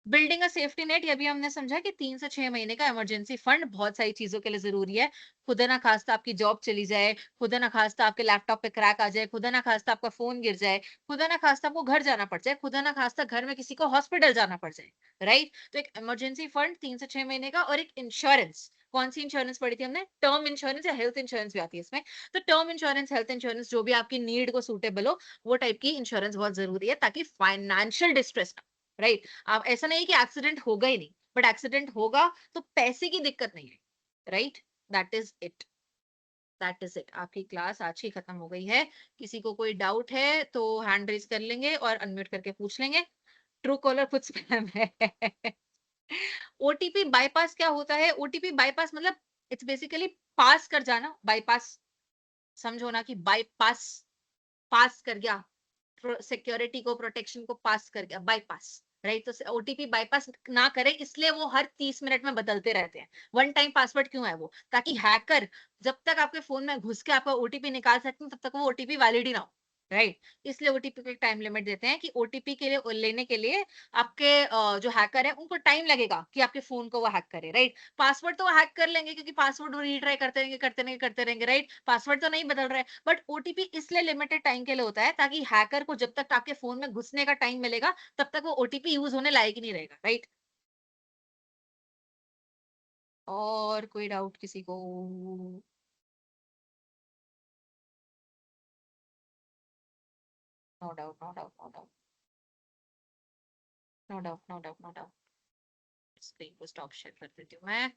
बिल्डिंग अ सेफ्टी नेट, ये भी हमने समझा कि 3 से 6 महीने का इमरजेंसी फंड बहुत सारी चीजों के लिए जरूरी है। खुदा ना खास्ता आपकी जॉब चली जाए, खुदा ना खास्ता आपके लैपटॉप पे क्रैक आ जाए, खुदा ना खास्ता आपका फोन गिर जाए, खुदा ना खास्ता आपको घर जाना पड़ जाए, खुदा ना खास्ता घर में किसी को हॉस्पिटल जाना पड़ जाए, राइट? तो एक इमरजेंसी फंड 3 से 6 महीने का, और एक इंश्योरेंस। कौन सी इंश्योरेंस पढ़ी थी हमने? टर्म इंश्योरेंस या हेल्थ इंश्योरेंस भी आती है इसमें। तो टर्म इंश्योरेंस, हेल्थ इंश्योरेंस, जो भी आपकी नीड को सूटेबल हो, वो टाइप की इंश्योरेंस बहुत जरूरी है, ताकि फाइनेंशियल डिस्ट्रेस, राइट? आप ऐसा नहीं कि एक्सीडेंट होगा ही नहीं, बट एक्सीडेंट होगा तो पैसे की दिक्कत नहीं है, right? That is it, that is it. आपकी क्लास आज ही खत्म हो गई है। किसी को कोई डाउट है तो हैंड रेज कर लेंगे और अनम्यूट करके पूछ लेंगे। ट्रू कॉलर खुद स्पैम है। ओटीपी बाईपास क्या होता है? ओटीपी बाईपास मतलब इट्स बेसिकली पास कर जाना, बाईपास। समझो ना कि बाईपास, पास कर गया, सिक्योरिटी को, प्रोटेक्शन को पास कर गया, बाईपास, राइट? तो ओटीपी बाईपास ना करे, इसलिए वो हर 30 मिनट में बदलते रहते हैं। वन टाइम पासवर्ड क्यों है वो? ताकि हैकर जब तक आपके फोन में घुस के आपका ओटीपी निकाल सकते हैं, तब तक वो ओटीपी वैलिड ही ना हो, राइट? इसलिए ओटीपी को एक टाइम लिमिट देते हैं कि ओटीपी के लिए, लेने के लिए आपके जो हैकर है उनको टाइम लगेगा कि आपके फोन को वो हैक करे, राइट? पासवर्ड तो वो हैक कर लेंगे, क्योंकि पासवर्ड वो रीट्राई करते रहेंगे, करते रहेंगे, करते रहेंगे, राइट? पासवर्ड तो नहीं बदल रहा है, बट ओटीपी इसलिए लिमिटेड टाइम के लिए होता है, ताकि हैकर को जब तक आपके फोन में घुसने का टाइम मिलेगा, तब तक वो ओटीपी यूज होने लायक ही नहीं रहेगा, राइट? और कोई डाउट किसी को? No doubt, no doubt, no doubt, no doubt, no doubt, no doubt. Screen को स्टॉप शेयर कर देती हूँ मैं।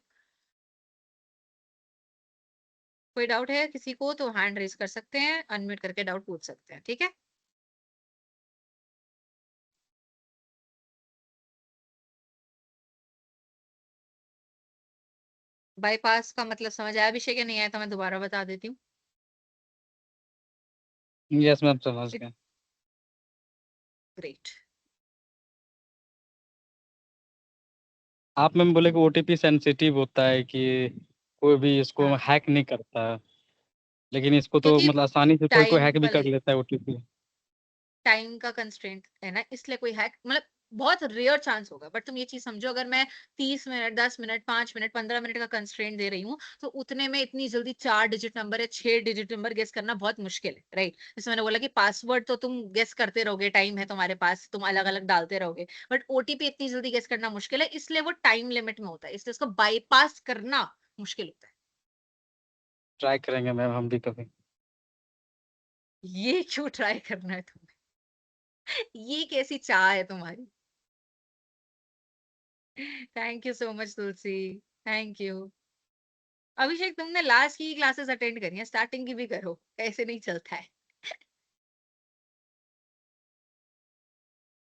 कोई डाउट है किसी को तो हैंड रेज कर सकते हैं, अनम्यूट करके डाउट पूछ सकते हैं, ठीक है? बाईपास का मतलब समझ आया अभिषेक या नहीं आया? तो मैं दोबारा बता देती हूँ। यस मैम, समझ गए। ग्रेट। आप मैम बोले कि ओटीपी सेंसिटिव होता है, कि कोई भी इसको हाँ, हैक नहीं करता, लेकिन इसको तो क्योंकि मतलब आसानी से कोई कोई टाइम हैक भी का कर लेता है ओटीपी। टाइम का कंस्ट्रेंट है ना, इसलिए कोई हैक मतलब बहुत रेयर चांस होगा। बट तुम ये चीज समझो, अगर मैं 30 मिनट, 10 मिनट, 5 मिनट, 15 मिनट का कंस्ट्रेंट दे रही हूँ, तो उतने में इतनी जल्दी 4 डिजिट नंबर या 6 डिजिट नंबर गेस करना बहुत मुश्किल है, राइट? जैसे मैंने बोला कि पासवर्ड तो तुम गेस करते रहोगे, टाइम है तुम्हारे पास, तुम अलग अलग डालते रहोगे, बट ओटीपी इतनी जल्दी गेस करना मुश्किल है, इसलिए वो टाइम लिमिट में होता है, इसलिए उसको बाईपास करना मुश्किल होता है। ट्राई करेंगे मैम हम भी कभी। ये क्यों ट्राई करना है तुम्हें? ये कैसी चाह है तुम्हारी? Thank you so much Tulsi, thank you. अभिषेक तुमने लास्ट की क्लासेस अटेंड करी है, स्टार्टिंग की भी करो, ऐसे नहीं चलता है।